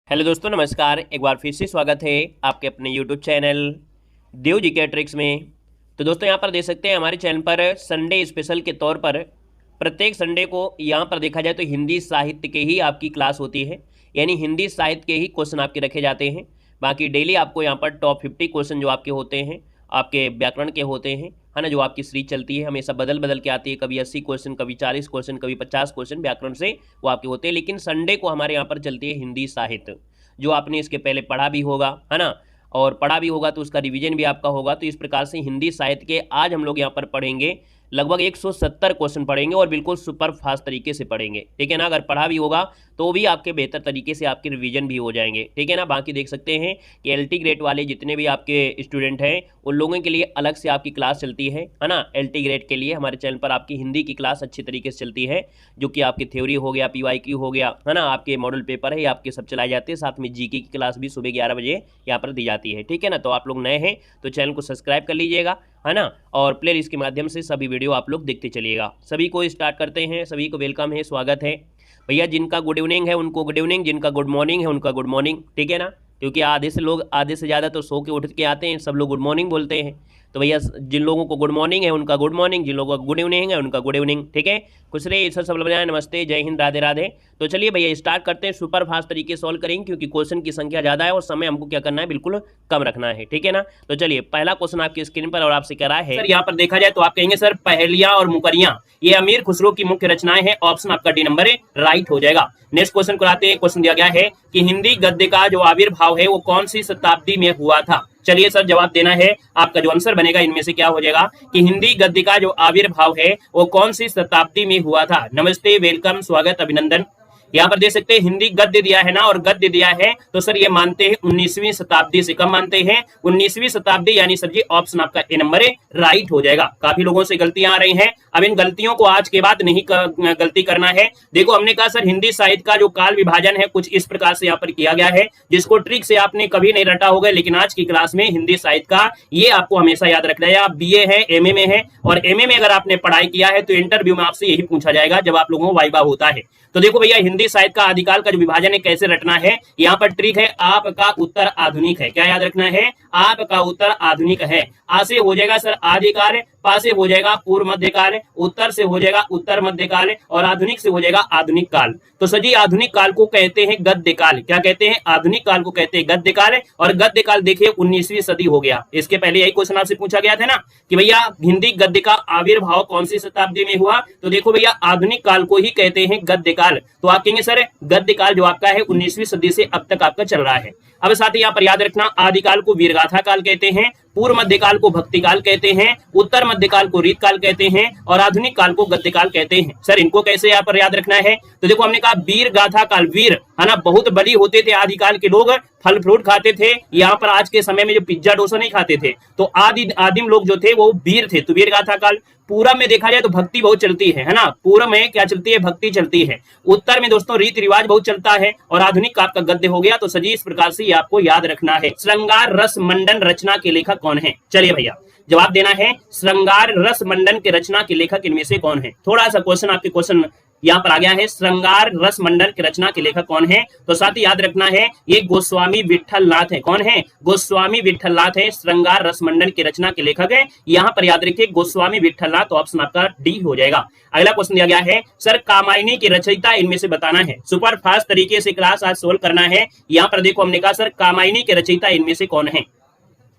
Hello दोस्तों, नमस्कार। एक बार फिर से स्वागत है आपके अपने यूट्यूब चैनल देव जी के ट्रिक्स में। तो दोस्तों यहाँ पर देख सकते हैं हमारे चैनल पर संडे स्पेशल के तौर पर प्रत्येक संडे को यहाँ पर देखा जाए तो हिंदी साहित्य के ही आपकी क्लास होती है, यानी हिंदी साहित्य के ही क्वेश्चन आपके रखे जाते हैं। बाकी डेली आपको यहाँ पर टॉप 50 क्वेश्चन जो आपके होते हैं, आपके व्याकरण के होते हैं, है ना, जो आपकी सीरीज चलती है हमेशा बदल बदल के आती है। कभी 80 क्वेश्चन, कभी 40 क्वेश्चन, कभी 50 क्वेश्चन व्याकरण से वो आपके होते हैं। लेकिन संडे को हमारे यहाँ पर चलती है हिंदी साहित्य, जो आपने इसके पहले पढ़ा भी होगा, है ना, और पढ़ा भी होगा तो उसका रिवीजन भी आपका होगा। तो इस प्रकार से हिंदी साहित्य के आज हम लोग यहाँ पर पढ़ेंगे लगभग 170 क्वेश्चन पढ़ेंगे और बिल्कुल सुपर फास्ट तरीके से पढ़ेंगे, ठीक है ना। अगर पढ़ा भी होगा तो भी आपके बेहतर तरीके से आपके रिवीजन भी हो जाएंगे, ठीक है ना। बाकी देख सकते हैं कि एलटी ग्रेड वाले जितने भी आपके स्टूडेंट हैं उन लोगों के लिए अलग से आपकी क्लास चलती है ना। एलटी ग्रेड के लिए हमारे चैनल पर आपकी हिंदी की क्लास अच्छी तरीके से चलती है, जो कि आपकी थ्योरी हो गया, पीवाईक्यू हो गया, है ना, आपके मॉडल पेपर है, आपके सब चलाए जाते हैं। साथ में जीके की क्लास भी सुबह 11 बजे यहाँ पर दी जाती है, ठीक है ना। तो आप लोग नए हैं तो चैनल को सब्सक्राइब कर लीजिएगा, है ना, और प्ले लिस्ट के माध्यम से सभी वीडियो आप लोग देखते चलिएगा। सभी को स्टार्ट करते हैं, सभी को वेलकम है, स्वागत है। भैया जिनका गुड इवनिंग है उनको गुड इवनिंग, जिनका गुड मॉर्निंग है उनका गुड मॉर्निंग, ठीक है ना। क्योंकि आधे से ज़्यादा तो सो के उठ के आते हैं, सब लोग गुड मॉर्निंग बोलते हैं। तो भैया जिन लोगों को गुड मॉर्निंग है उनका गुड मॉर्निंग, जिन लोगों को गुड इवनिंग है उनका गुड इवनिंग, ठीक है। खुश रहिए, ईश्वर सब बजाय, नमस्ते, जय हिंद, राधे राधे। तो चलिए भैया स्टार्ट करते हैं। सुपर फास्ट तरीके से सॉल्व करेंगे क्योंकि क्वेश्चन की संख्या ज़्यादा है और समय हमको क्या करना है, बिल्कुल कम रखना है, ठीक है ना। तो चलिए पहला क्वेश्चन आपकी स्क्रीन पर और आपसे कह रहा है सर, यहाँ पर देखा जाए तो आप कहेंगे सर पहेलियां और मुकरियां ये अमीर खुसरो की मुख्य रचनाएं हैं। ऑप्शन आपका डी नंबर राइट हो जाएगा। नेक्स्ट क्वेश्चन को आते हैं। क्वेश्चन दिया गया है कि हिंदी गद्य का जो आविर्भाव है वो कौन सी शताब्दी में हुआ था। चलिए सर जवाब देना है। आपका जो आंसर बनेगा इनमें से क्या हो जाएगा कि हिंदी गद्य का जो आविर्भाव है वो कौन सी शताब्दी में हुआ था। नमस्ते, वेलकम, स्वागत, अभिनंदन। यहाँ पर देख सकते हैं हिंदी गद्य दिया है ना, और गद्य दिया है तो सर ये मानते हैं 19वीं शताब्दी से। कब मानते हैं? 19वीं शताब्दी, यानी सर जी ऑप्शन आपका ए नंबर राइट हो जाएगा। काफी लोगों से गलतियां आ रही हैं, अब इन गलतियों को आज के बाद नहीं गलती करना है। देखो हमने कहा सर हिंदी साहित्य का जो काल विभाजन है कुछ इस प्रकार से यहाँ पर किया गया है, जिसको ट्रिक से आपने कभी नहीं रटा होगा, लेकिन आज की क्लास में हिंदी साहित्य का ये आपको हमेशा याद रखना है। आप बीए है, एमए में है, और एमए में अगर आपने पढ़ाई किया है तो इंटरव्यू में आपसे यही पूछा जाएगा जब आप लोगों को वाइवा होता है। तो देखो भैया हिंदी साहित्य का आदिकाल का जो विभाजन है कैसे रटना है, यहाँ पर ट्रिक है। आपका उत्तर आधुनिक है, क्या याद रखना है? आपका उत्तर आधुनिक है। आ से हो जाएगा सर आदिकाल, पा से हो जाएगा पूर्व मध्यकाल, उत्तर से हो जाएगा उत्तर मध्यकाल, और आधुनिक से हो जाएगा आधुनिक काल। तो सर जी आधुनिक काल को कहते हैं गद्य काल। क्या कहते हैं? आधुनिक काल को कहते हैं गद्य काल। और गद्य काल देखिए 19वीं सदी हो गया। इसके पहले यही क्वेश्चन आपसे पूछा गया था ना कि भैया हिंदी गद्य का आविर्भाव कौन सी शताब्दी में हुआ, तो देखो भैया आधुनिक काल को ही कहते हैं गद्य काल। तो आप कहेंगे सर गद्य काल जो आपका है 19वीं सदी से अब तक आपका चल रहा है। अब साथ ही यहाँ पर याद रखना आदिकाल को वीरगाथा काल कहते हैं, पूर्व मध्यकाल को भक्ति काल कहते हैं, उत्तर मध्यकाल को रीत काल कहते हैं, और आधुनिक काल को गद्य काल कहते हैं। सर इनको कैसे यहाँ पर याद रखना है? तो देखो हमने कहा वीर गाथा काल, वीर है ना, बहुत बली होते थे आदिकाल के लोग, फल फ्रूट खाते थे। यहाँ पर आज के समय में जो पिज्जा डोसा नहीं खाते थे, तो आदिम लोग जो थे वो वीर थे, तो वीर गाथा काल। पूरब में देखा जाए तो भक्ति बहुत चलती है ना, पूरब में क्या चलती है? भक्ति चलती है। उत्तर में दोस्तों रीति रिवाज बहुत चलता है, और आधुनिक आपका गद्य हो गया। तो सजी इस प्रकार से आपको याद रखना है। श्रृंगार रस मंडन रचना के लेखक कौन है? चलिए भैया जवाब देना है। श्रृंगार रस मंडन के रचना के लेखक इनमें से कौन है? थोड़ा सा क्वेश्चन आपके क्वेश्चन यहाँ पर आ गया है, श्रृंगार रस मंडल की रचना के लेखक कौन है? तो साथ ही याद रखना है ये गोस्वामी विठल नाथ है। कौन है? गोस्वामी विठल नाथ है श्रृंगार रस मंडल की रचना के लेखक है। यहाँ पर याद रखिए गोस्वामी विठल नाथ, तो ऑप्शन आपका डी हो जाएगा। अगला क्वेश्चन दिया गया है सर कामायनी की रचयिता इनमें से बताना है। सुपर फास्ट तरीके से क्लास आज सोल्व करना है। यहाँ पर देखो हमने कहा सर कामायनी के रचयिता इनमें से कौन है?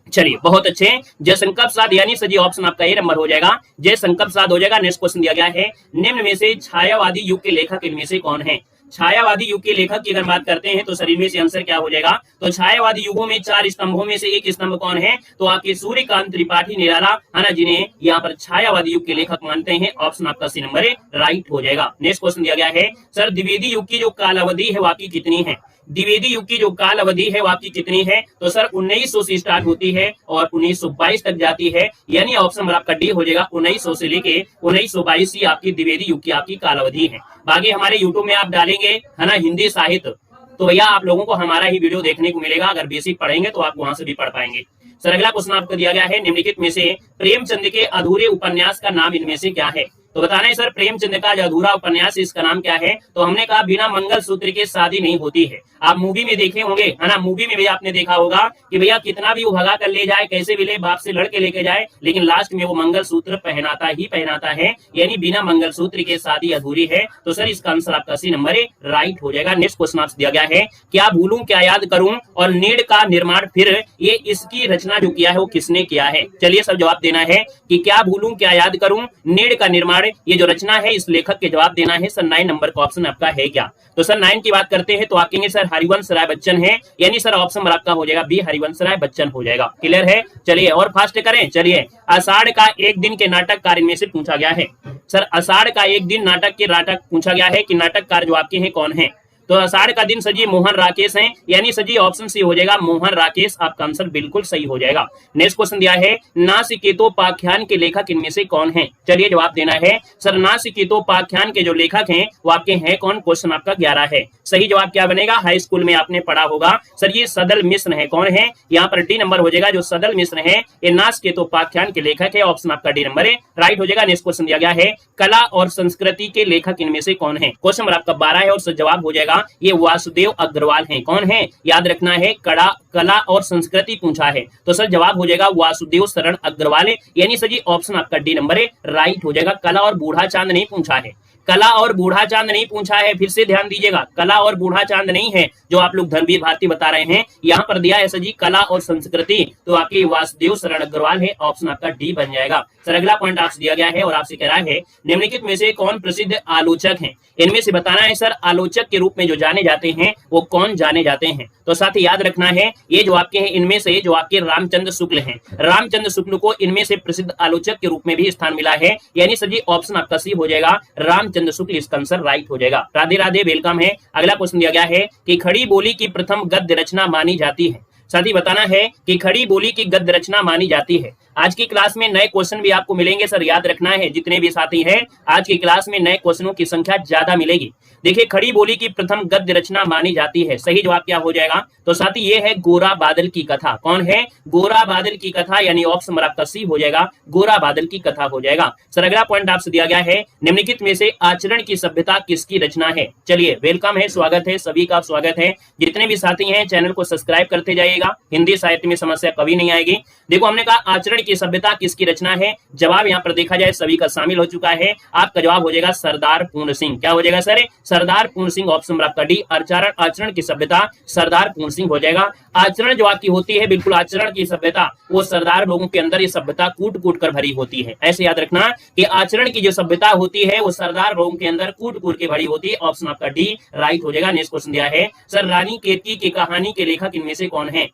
चलिए बहुत अच्छे, जयशंकर प्रसाद, यानी सजी ऑप्शन आपका ए नंबर हो जाएगा, जयशंकर प्रसाद हो जाएगा। नेक्स्ट क्वेश्चन दिया गया है निम्न में से छायावादी युग के लेखक इनमें से कौन है? छायावादी युग के लेखक की अगर बात करते हैं तो शरीर में से आंसर क्या हो जाएगा? तो छायावादी युगों में 4 स्तंभों में से एक स्तंभ कौन है? तो आपके सूर्यकांत त्रिपाठी निराला, है ना, जिन्हें यहाँ पर छायावादी युग के लेखक मानते हैं। ऑप्शन आपका सी नंबर राइट हो जाएगा। नेक्स्ट क्वेश्चन दिया गया है सर द्विवेदी युग की जो कालावधि है वाकई कितनी है? द्विवेदी युग की जो काल अवधि है वो आपकी कितनी है? तो सर 1900 से स्टार्ट होती है और 1922 तक जाती है, यानी ऑप्शन नंबर आपका डी हो जाएगा। 1900 से लेके 1922 ही आपकी द्विवेदी युग की आपकी काल अवधि है। बाकी हमारे यूट्यूब में आप डालेंगे, है ना, हिंदी साहित्य, तो भैया आप लोगों को हमारा ही वीडियो देखने को मिलेगा। अगर बेसिक पढ़ेंगे तो आप वहां से भी पढ़ पाएंगे। सर अगला क्वेश्चन आपको दिया गया है निम्नलिखित में से प्रेमचंद के अधूरे उपन्यास का नाम इनमें से क्या है? तो बताना है सर प्रेमचंद का जो अधूरा उपन्यास इसका नाम क्या है? तो हमने कहा बिना मंगल सूत्र के शादी नहीं होती है। आप मूवी में देखे होंगे, है ना, मूवी में भी आपने देखा होगा कि भैया कितना भी वो भगा कर ले जाए, कैसे भी ले, बाप से लड़के लेके जाए, लेकिन लास्ट में वो मंगल सूत्र पहनाता ही पहनाता है, यानी बिना मंगल सूत्र के शादी अधूरी है। तो सर इसका आंसर आपका सी नंबर है, राइट हो जाएगा। नेक्स्ट क्वेश्चन आपसे दिया गया है, क्या भूलूं क्या याद करूं और नीड का निर्माण फिर, ये इसकी रचना जो किया है वो किसने किया है? चलिए सब जवाब देना है कि क्या भूलूं क्या याद करूं, नीड का निर्माण, ये जो रचना है इस लेखक के जवाब देना है। सर 9 नंबर का ऑप्शन आपका है क्या? तो सर 9 की बात करते हैं तो आप कहेंगे सर हरिवंश राय बच्चन है, यानी सर ऑप्शन आपका हो जाएगा बी, हरिवंश राय बच्चन हो जाएगा। क्लियर है? चलिए और फास्ट करें। चलिए, आषाढ़ का एक दिन के नाटककार में से पूछा गया है। सर आषाढ़ का एक दिन नाटक के नाटक पूछा गया है कि नाटककार जो आपके हैं कौन है? तो आषाढ़ का दिन सजी मोहन राकेश हैं, यानी सजी ऑप्शन सी हो जाएगा मोहन राकेश, आपका आंसर बिल्कुल सही हो जाएगा। नेक्स्ट क्वेश्चन दिया है, नासिकेतोपाख्यान के लेखक इनमें से कौन है? चलिए जवाब देना है। सर नासिकेतोपाख्यान के जो लेखक हैं वो आपके हैं कौन? क्वेश्चन आपका 11 है। सही जवाब क्या बनेगा? हाई स्कूल में आपने पढ़ा होगा। सर ये सदल मिश्र है। कौन है? यहाँ पर डी नंबर हो जाएगा। जो सदल मिश्र है ये नासिकेतोपाख्यान के लेखक है, ऑप्शन आपका डी नंबर है, राइट हो जाएगा। नेक्स्ट क्वेश्चन दिया गया है, कला और संस्कृति के लेखक इनमें से कौन है? क्वेश्चन नंबर आपका 12 है और सर जवाब हो जाएगा ये वासुदेव अग्रवाल हैं। कौन है? याद रखना है, कला और संस्कृति पूछा है, तो सर जवाब हो जाएगा वासुदेव शरण अग्रवाल है, यानी सर जी ऑप्शन आपका डी नंबर है, राइट हो जाएगा। कला और बूढ़ा चांद नहीं पूछा है, कला और बूढ़ा चांद नहीं पूछा है, फिर से ध्यान दीजिएगा, कला और बूढ़ा चांद नहीं है जो आप लोग धर्मवीर भारती बता रहे हैं, यहाँ पर दिया है सर जी कला और संस्कृति, तो आपके वासुदेव शरण अग्रवाल है, ऑप्शन आपका डी बन जाएगा। सर अगला पॉइंट आपसे दिया गया है और आपसे कह रहा है निम्नलिखित में से कौन प्रसिद्ध आलोचक हैं? इनमें से बताना है सर आलोचक के रूप में जो जाने जाते हैं वो कौन जाने जाते हैं? तो साथ ही याद रखना है ये जो आपके हैं इनमें से जो आपके रामचंद्र शुक्ल हैं, रामचंद्र शुक्ल को इनमें से प्रसिद्ध आलोचक के रूप में भी स्थान मिला है, यानी सर जी ऑप्शन आपका सी हो जाएगा रामचंद्र शुक्ल, इसका आंसर राइट हो जाएगा। राधे राधे, वेलकम है। अगला क्वेश्चन दिया गया है कि खड़ी बोली की प्रथम गद्य रचना मानी जाती है। साथ ही बताना है कि खड़ी बोली की गद्य रचना मानी जाती है। आज की क्लास में नए क्वेश्चन भी आपको मिलेंगे सर, याद रखना है जितने भी साथी हैं आज की क्लास में नए क्वेश्चनों की संख्या ज्यादा मिलेगी। देखिए खड़ी बोली की प्रथम गद्य रचना मानी जाती है, सही जवाब क्या हो जाएगा? तो साथी ये है गोरा बादल की कथा। कौन है? गोरा बादल की कथा, यानी ऑप्शन नंबर आपका सी हो जाएगा, गोरा बादल की कथा हो जाएगा। सर अगला पॉइंट आपसे दिया गया है निम्नलिखित में से आचरण की सभ्यता किसकी रचना है? चलिए वेलकम है, स्वागत है, सभी का स्वागत है। जितने भी साथी हैं चैनल को सब्सक्राइब करते जाइएगा, हिंदी साहित्य में समस्या कभी नहीं आएगी। देखो हमने कहा आचरण की सभ्यता किसकी रचना है, जवाब यहाँ पर देखा जाए सभी का शामिल हो चुका है, आपका जवाब हो जाएगा सरदार पूर्ण सिंह। क्या हो जाएगा सर? सरदार पूर्ण सिंह, ऑप्शन नंबर आपका डी, आचरण की सभ्यता सरदार पूर्ण सिंह हो जाएगा। आचरण जो आपकी होती है बिल्कुल आचरण की सभ्यता, वो सरदार लोगों के अंदर ये सभ्यता कूट कूट कर भरी होती है। ऐसे याद रखना कि आचरण की जो सभ्यता होती है वो सरदार लोगों के अंदर कूट कूट के भरी होती है, ऑप्शन आपका डी राइट हो जाएगा। नेक्स्ट क्वेश्चन दिया है सर रानी केतकी की कहानी के लेखक इनमें से कौन है?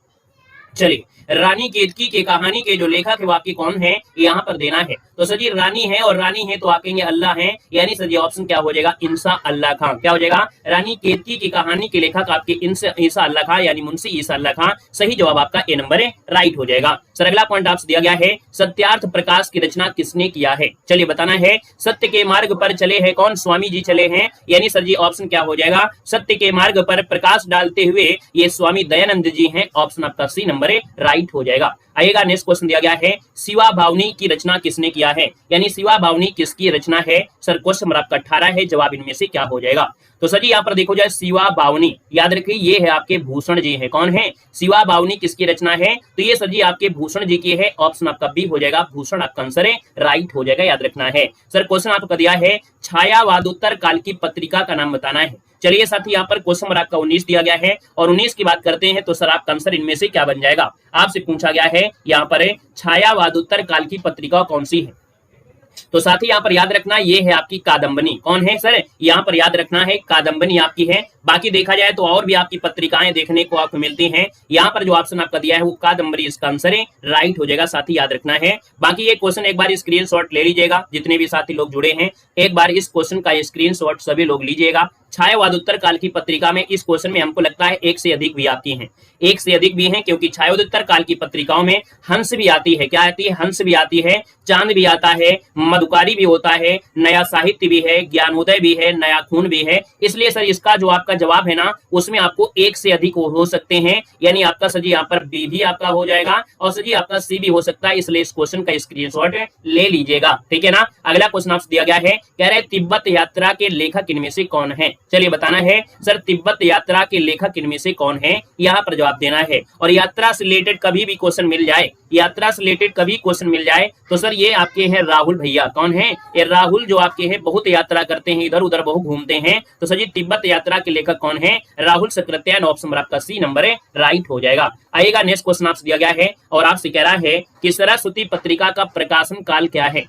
चलिए रानी केतकी के कहानी के जो लेखक है वो आपके कौन है, यहाँ पर देना है। तो सर जी रानी है और रानी है तो आप कहेंगे अल्लाह है, यानी सर जी ऑप्शन क्या हो जाएगा? इंसा अल्लाह खां। क्या हो जाएगा? रानी केतकी की कहानी के लेखक आपके इंसा अल्लाह खां, यानी मुंशी ईसा अल्लाह खां, सही जवाब आपका ए नंबर है, राइट हो जाएगा। सर अगला पॉइंट आपसे दिया गया है सत्यार्थ प्रकाश की रचना किसने किया है? चलिए बताना है सत्य के मार्ग पर चले हैं कौन? स्वामी जी चले हैं, यानी सर जी ऑप्शन क्या हो जाएगा? सत्य के मार्ग पर प्रकाश डालते हुए ये स्वामी दयानंद जी हैं, ऑप्शन आपका सी नंबर है, राइट हो जाएगा। आइएगा नेक्स्ट क्वेश्चन दिया गया है शिवा भावनी की रचना किसने किया है, यानी शिवा भावनी किसकी रचना है? सर क्वेश्चन नंबर आपका 18 है, जवाब इनमें से क्या हो जाएगा? तो सर जी यहाँ पर देखो जाए शिवा भावनी, याद रखिए ये है आपके भूषण जी है। कौन है? शिवा भावनी किसकी रचना है? तो ये सर जी आपके भूषण जी की है, ऑप्शन आपका बी हो जाएगा, भूषण आपका आंसर है, राइट हो जाएगा, याद रखना है। सर क्वेश्चन आपका दिया है छायावादोत्तर काल की पत्रिका का नाम बताना है। चलिए साथी यहाँ पर क्वेश्चन नंबर आपका 19 दिया गया है और 19 की बात करते हैं तो सर आपका आंसर इनमें से क्या बन जाएगा? आपसे पूछा गया है यहाँ पर छायावादोत्तर काल की पत्रिका कौन सी है? तो साथ ही यहाँ पर याद रखना ये है आपकी कादम्बनी। कौन है सर? यहाँ पर याद रखना है कादम्बनी आपकी है। बाकी देखा जाए तो और भी आपकी पत्रिकाएं देखने को आपको मिलती हैं, यहाँ पर जो ऑप्शन आपका दिया है वो कादम्बरी इसका आंसर है, राइट हो जाएगा। साथ ही याद रखना है बाकी ये क्वेश्चन एक बार स्क्रीनशॉट ले लीजिएगा, जितने भी साथी लोग जुड़े हैं एक बार इस क्वेश्चन का स्क्रीनशॉट सभी लोग लीजिएगा। छायावादोत्तर काल की पत्रिका में इस क्वेश्चन में हमको लगता है एक से अधिक भी आती हैं, एक से अधिक भी हैं, क्योंकि छायावादोत्तर काल की पत्रिकाओं में हंस भी आती है। क्या आती है? हंस भी आती है, चांद भी आता है, मधुकारी भी होता है, नया साहित्य भी है, ज्ञानोदय भी है, नया खून भी है। इसलिए सर इसका जो आपका जवाब है ना उसमें आपको एक से अधिक हो सकते हैं, यानी आपका सर जी यहाँ पर बी भी आपका हो जाएगा और सर जी आपका सी भी हो सकता है। इसलिए इस क्वेश्चन का स्क्रीनशॉट ले लीजिएगा, ठीक है ना। अगला क्वेश्चन आपसे दिया गया है, कह रहे तिब्बत यात्रा के लेखक इनमें से कौन है? चलिए बताना है सर तिब्बत यात्रा के लेखक इनमें से कौन है, यहाँ पर जवाब देना है। और यात्रा से रिलेटेड कभी भी क्वेश्चन मिल जाए, यात्रा से रिलेटेड कभी क्वेश्चन मिल जाए तो सर ये आपके हैं राहुल भैया। कौन है? ये राहुल जो आपके हैं बहुत यात्रा करते हैं, इधर उधर बहुत घूमते हैं। तो सर जी तिब्बत यात्रा के लेखक कौन है? राहुल सक्रात्यायन। ऑप्शन नंबर आपका सी नंबर है राइट हो जाएगा। आइएगा नेक्स्ट क्वेश्चन आपसे दिया गया है और आपसे कह रहा है कि सरस्वती पत्रिका का प्रकाशन काल क्या है?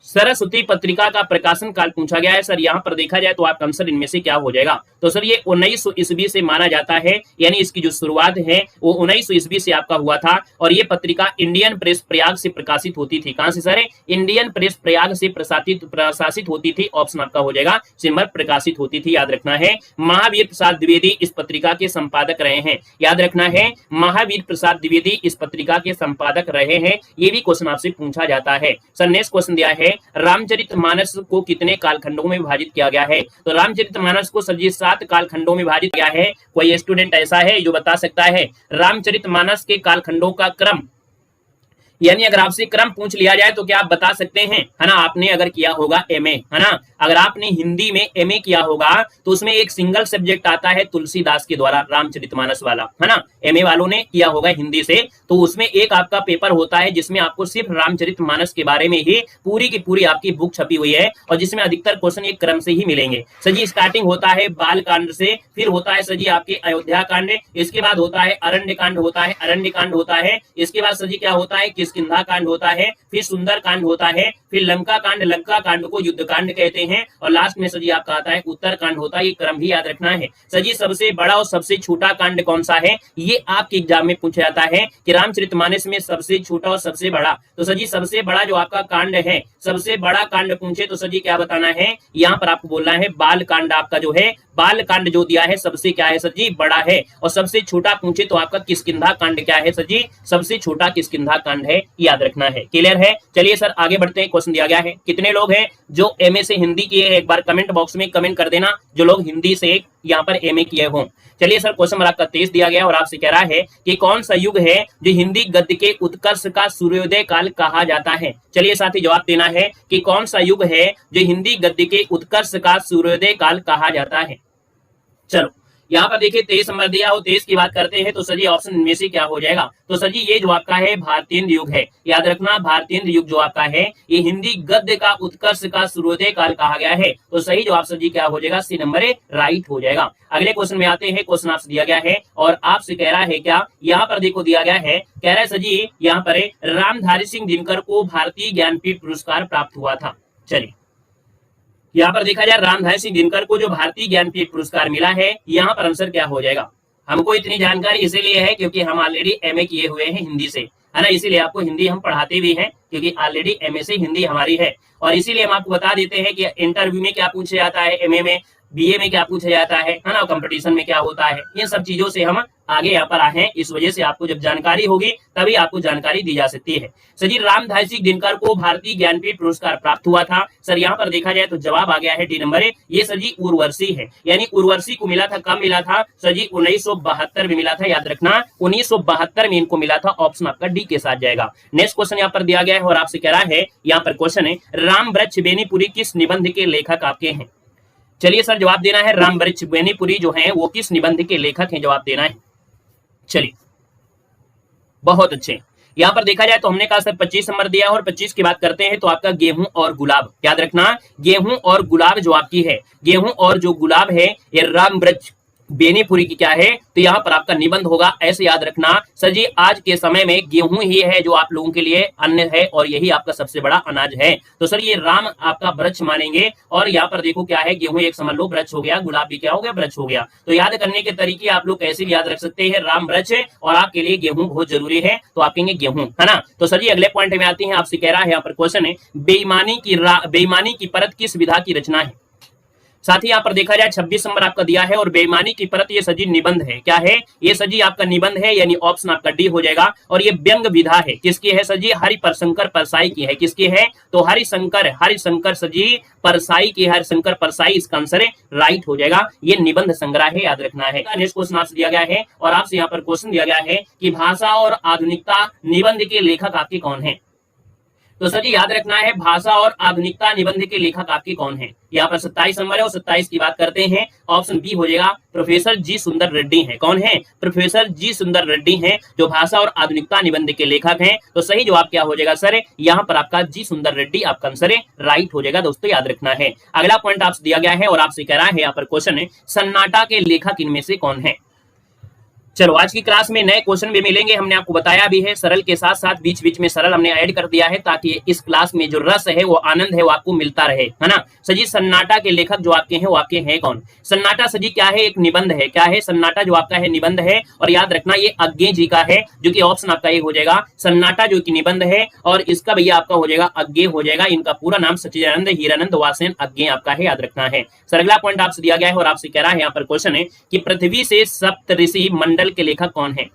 सरस्वती पत्रिका का प्रकाशन काल पूछा गया है। सर यहाँ पर देखा जाए तो आपका आंसर इनमें से क्या हो जाएगा? तो सर ये 1900 ईस्वी से माना जाता है, यानी इसकी जो शुरुआत है वो 1900 ईस्वी से आपका हुआ था। और ये पत्रिका इंडियन प्रेस प्रयाग से प्रकाशित होती थी। कहां से सर? इंडियन प्रेस प्रयाग से प्रकाशित होती थी। ऑप्शन आपका हो जाएगा सिंबल प्रकाशित होती थी, याद रखना है। महावीर प्रसाद द्विवेदी इस पत्रिका के संपादक रहे हैं, याद रखना है। महावीर प्रसाद द्विवेदी इस पत्रिका के संपादक रहे हैं, ये भी क्वेश्चन आपसे पूछा जाता है। सर नेक्स्ट क्वेश्चन दिया है, रामचरितमानस को कितने कालखंडों में विभाजित किया गया है? तो रामचरितमानस को सर जी 7 कालखंडों में विभाजित किया है। कोई स्टूडेंट ऐसा है जो बता सकता है रामचरितमानस के कालखंडों का क्रम? यानी अगर आपसे क्रम पूछ लिया जाए तो क्या आप बता सकते हैं, है ना। आपने अगर किया होगा एमए, है ना, अगर आपने हिंदी में एमए किया होगा तो उसमें एक सिंगल सब्जेक्ट आता है तुलसीदास के द्वारा, रामचरितमानस वाला, है ना। एमए वालों ने किया होगा हिंदी से, तो उसमें एक आपका पेपर होता है जिसमें आपको सिर्फ रामचरितमानस के बारे में ही पूरी की पूरी आपकी बुक छपी हुई है और जिसमें अधिकतर क्वेश्चन एक क्रम से ही मिलेंगे। सर जी स्टार्टिंग होता है बाल कांड से, फिर होता है सर जी आपके अयोध्या कांड, इसके बाद होता है अरण्य कांड होता है, अरण्य कांड होता है, इसके बाद सर जी क्या होता है किष्किंधा कांड होता है, फिर सुंदर कांड होता है, फिर लंका कांड, लंका कांड को युद्ध कांड कहते हैं, और लास्ट में सर जी आपका आता है उत्तर कांड होता है। ये क्रम भी याद रखना है। सर जी सबसे बड़ा और सबसे छोटा कांड कौन सा है, ये आपके एग्जाम में पूछा जाता है कि रामचरितमानस में सबसे छोटा और सबसे बड़ा। तो सर जी सबसे बड़ा जो आपका कांड है, सबसे बड़ा कांड पूछे तो सर जी क्या बताना है, यहाँ पर आपको बोलना है बाल कांड। आपका जो है बाल कांड जो दिया है सबसे क्या है सर जी बड़ा है, और सबसे छोटा पूछे तो आपका किष्किंधा कांड क्या है सर जी, सबसे छोटा किष्किंधा कांड है, याद रखना है। क्लियर है? चलिए सर आगे बढ़ते हैं। क्वेश्चन दिया गया है, कितने लोग हैं जो एमए से हिंदी किए हैं? एक बार कमेंट बॉक्स में कमेंट कर देना जो लोग हिंदी से यहाँ पर एमए किए हों। चलिए सर क्वेश्चन नंबर आपका 23 दिया गया और आपसे कह रहा है कि कौन सा युग है जो हिंदी गद्य के उत्कर्ष का सूर्योदय काल कहा जाता है? चलिए साथी जवाब देना है कि कौन सा युग है जो हिंदी गद्य के उत्कर्ष का सूर्योदय काल कहा जाता है। चलो यहाँ पर देखिए 23 नंबर दिया हो, 23 की बात करते हैं तो सर जी ऑप्शन में से क्या हो जाएगा? तो सर जी ये जो आपका है भारतीय युग है, याद रखना भारतीय युग जो आपका है ये हिंदी गद्य का उत्कर्ष का सूर्योदय काल कहा गया है। तो सही जवाब सर जी क्या हो जाएगा? सी नंबर राइट हो जाएगा। अगले क्वेश्चन में आते हैं। क्वेश्चन आपसे दिया गया है और आपसे कह रहा है क्या, यहाँ पर देखो दिया गया है, कह रहा है सर जी यहाँ पर रामधारी सिंह दिनकर को भारतीय ज्ञानपीठ पुरस्कार प्राप्त हुआ था। चलिए यहाँ पर देखा जाए रामधारी सिंह दिनकर को जो भारतीय ज्ञानपीठ पुरस्कार मिला है, यहाँ पर आंसर क्या हो जाएगा? हमको इतनी जानकारी इसीलिए है क्योंकि हम ऑलरेडी एमए किए हुए हैं हिंदी से, है ना, इसीलिए आपको हिंदी हम पढ़ाते भी हैं क्योंकि ऑलरेडी एमए से हिंदी हमारी है। और इसीलिए हम आपको बता देते हैं कि इंटरव्यू में क्या पूछा जाता है, एमए में, बीए में क्या पूछा जाता है ना, कंपटीशन में क्या होता है, इन सब चीजों से हम आगे यहाँ पर आए हैं। इस वजह से आपको जब जानकारी होगी तभी आपको जानकारी दी जा सकती है। सर जी रामधारी सिंह दिनकर को भारतीय ज्ञानपीठ पुरस्कार प्राप्त हुआ था। सर यहाँ पर देखा जाए तो जवाब आ गया है डी नंबर। ये सर जी उर्वशी है, यानी उर्वशी को मिला था, कब मिला था सर जी 1972 में मिला था, याद रखना 1972 में इनको मिला था। ऑप्शन आपका डी के साथ जाएगा। नेक्स्ट क्वेश्चन यहाँ पर दिया गया है और आपसे कह रहा है, यहाँ पर क्वेश्चन है राम वृक्ष बेनीपुरी किस निबंध के लेखक आपके हैं? चलिए सर जवाब देना है, राम वृक्ष बेनीपुरी जो है वो किस निबंध के लेखक हैं, जवाब देना है। चलिए बहुत अच्छे। यहाँ पर देखा जाए तो हमने कहा सर 25 नंबर दिया और 25 की बात करते हैं तो आपका गेहूं और गुलाब, याद रखना गेहूं और गुलाब जो आपकी है, गेहूं और जो गुलाब है ये राम वृक्ष बेनीपुरी की क्या है, तो यहाँ पर आपका निबंध होगा। ऐसे याद रखना सर जी आज के समय में गेहूं ही है जो आप लोगों के लिए अन्न है और यही आपका सबसे बड़ा अनाज है। तो सर ये राम आपका वृक्ष मानेंगे और यहाँ पर देखो क्या है, गेहूं एक समझ लो वृक्ष हो गया, गुलाब भी क्या हो गया, वृक्ष हो गया। तो याद करने के तरीके आप लोग कैसे याद रख सकते हैं, राम वृक्ष और आपके लिए गेहूं बहुत जरूरी है, तो आप कहेंगे गेहूं, है ना। तो सर जी अगले पॉइंट में आते हैं। आपसे कह रहा है यहाँ पर क्वेश्चन है बेईमानी की परत किस विधा की रचना है? साथ ही यहाँ पर देखा जाए 26 नंबर आपका दिया है और बेईमानी की परत ये सजी निबंध है। क्या है ये सजी आपका निबंध है, यानी ऑप्शन आपका डी हो जाएगा। और ये व्यंग विधा है, किसकी है सजी, हरिशंकर परसाई की है। किसकी है तो हरिशंकर सजी परसाई की, हरिशंकर परसाई इसका आंसर है, राइट हो जाएगा। ये निबंध संग्रह है, याद रखना है। नेक्स्ट क्वेश्चन आपसे दिया गया है और आपसे यहाँ पर क्वेश्चन दिया गया है कि भाषा और आधुनिकता निबंध के लेखक आपके कौन है। तो सर जी याद रखना है भाषा और आधुनिकता निबंध के लेखक आपके कौन है। यहाँ पर 27 नंबर है और 27 की बात करते हैं, ऑप्शन बी हो जाएगा, प्रोफेसर जी सुंदर रेड्डी है। कौन है, प्रोफेसर जी सुंदर रेड्डी हैं जो भाषा और आधुनिकता निबंध के लेखक हैं। तो सही जवाब क्या हो जाएगा सर, यहाँ पर आपका जी सुंदर रेड्डी आपका आंसर है, राइट हो जाएगा। दोस्तों याद रखना है। अगला पॉइंट आपसे दिया गया है और आपसे कह रहा है यहाँ पर क्वेश्चन है, सन्नाटा के लेखक इनमें से कौन है। चलो आज की क्लास में नए क्वेश्चन भी मिलेंगे, हमने आपको बताया भी है, सरल के साथ साथ बीच बीच में सरल हमने ऐड कर दिया है ताकि इस क्लास में जो रस है वो आनंद है वो आपको मिलता रहे, है ना। सजी सन्नाटा के लेखक जो आपके हैं वो आपके हैं कौन। सन्नाटा सजी क्या है, एक निबंध है। क्या है सन्नाटा जो आपका है, निबंध है। और याद रखना ये अज्ञे जी का है, जो कि ऑप्शन आपका ये हो जाएगा, सन्नाटा जो कि निबंध है और इसका भैया आपका हो जाएगा अज्ञे हो जाएगा। इनका पूरा नाम सच्चिदानंद हीरानंद वासेन अज्ञे आपका है, याद रखना है। सर अगला पॉइंट आपसे दिया गया है और आपसे कह रहा है यहाँ पर क्वेश्चन है कि पृथ्वी से सप्तऋषि मंडल के लेखक कौन है।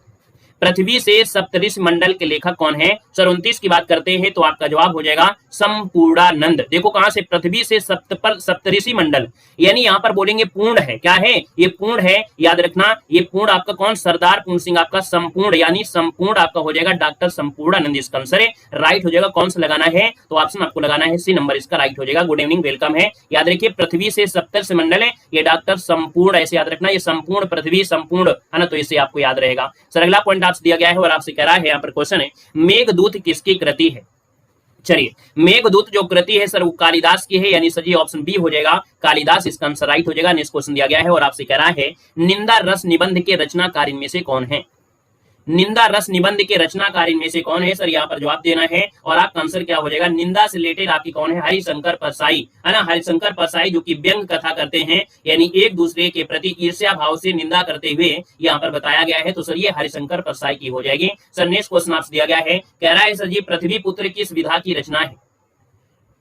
पृथ्वी से सप्तऋषि मंडल के लेखक कौन है। सर 29 की बात करते हैं तो आपका जवाब हो जाएगा संपूर्णानंद। देखो कहां से, पृथ्वी से सप्तऋषि मंडल, यानी यहां पर बोलेंगे पूर्ण है। क्या है ये पूर्ण है, याद रखना ये पूर्ण आपका कौन, सरदार पूर्ण सिंह आपका संपूर्ण, यानी संपूर्ण आपका हो जाएगा डॉक्टर संपूर्णानंद इसका आंसर है, राइट हो जाएगा। कौन सा लगाना है तो ऑप्शन आपको लगाना है सी नंबर, इसका राइट हो जाएगा। गुड इवनिंग, वेलकम है। याद रखिए पृथ्वी से सप्तऋषि मंडल है, ये डॉक्टर संपूर्ण, ऐसे याद रखना, ये संपूर्ण पृथ्वी संपूर्ण है ना, तो इससे आपको याद रहेगा। सर अगला पॉइंट आपसे दिया गया है और आपसे कह रहा है यहाँ पर क्वेश्चन है, मेघदूत किसकी कृति है। चलिए मेघदूत जो कृति है सर वो कालिदास की है, यानी सजी ऑप्शन बी हो जाएगा, कालिदास इसका आंसर राइट हो जाएगा। नेक्स्ट क्वेश्चन दिया गया है और आपसे कह रहा है, निंदा रस निबंध के रचनाकार इनमें से कौन है। निंदा रस निबंध के रचनाकार इनमें से कौन है। सर यहाँ पर जवाब देना है और आपका आंसर क्या हो जाएगा, निंदा से रिलेटेड आपकी कौन है, हरिशंकर परसाई, है ना। हरिशंकर परसाई जो कि व्यंग कथा करते हैं, यानी एक दूसरे के प्रति ईर्ष्या भाव से निंदा करते हुए यहाँ पर बताया गया है। तो सर ये हरिशंकर परसाई की हो जाएगी। सर नेक्स्ट क्वेश्चन आपसे दिया गया है, कह रहा है सर जी पृथ्वी पुत्र किस विधा की रचना है।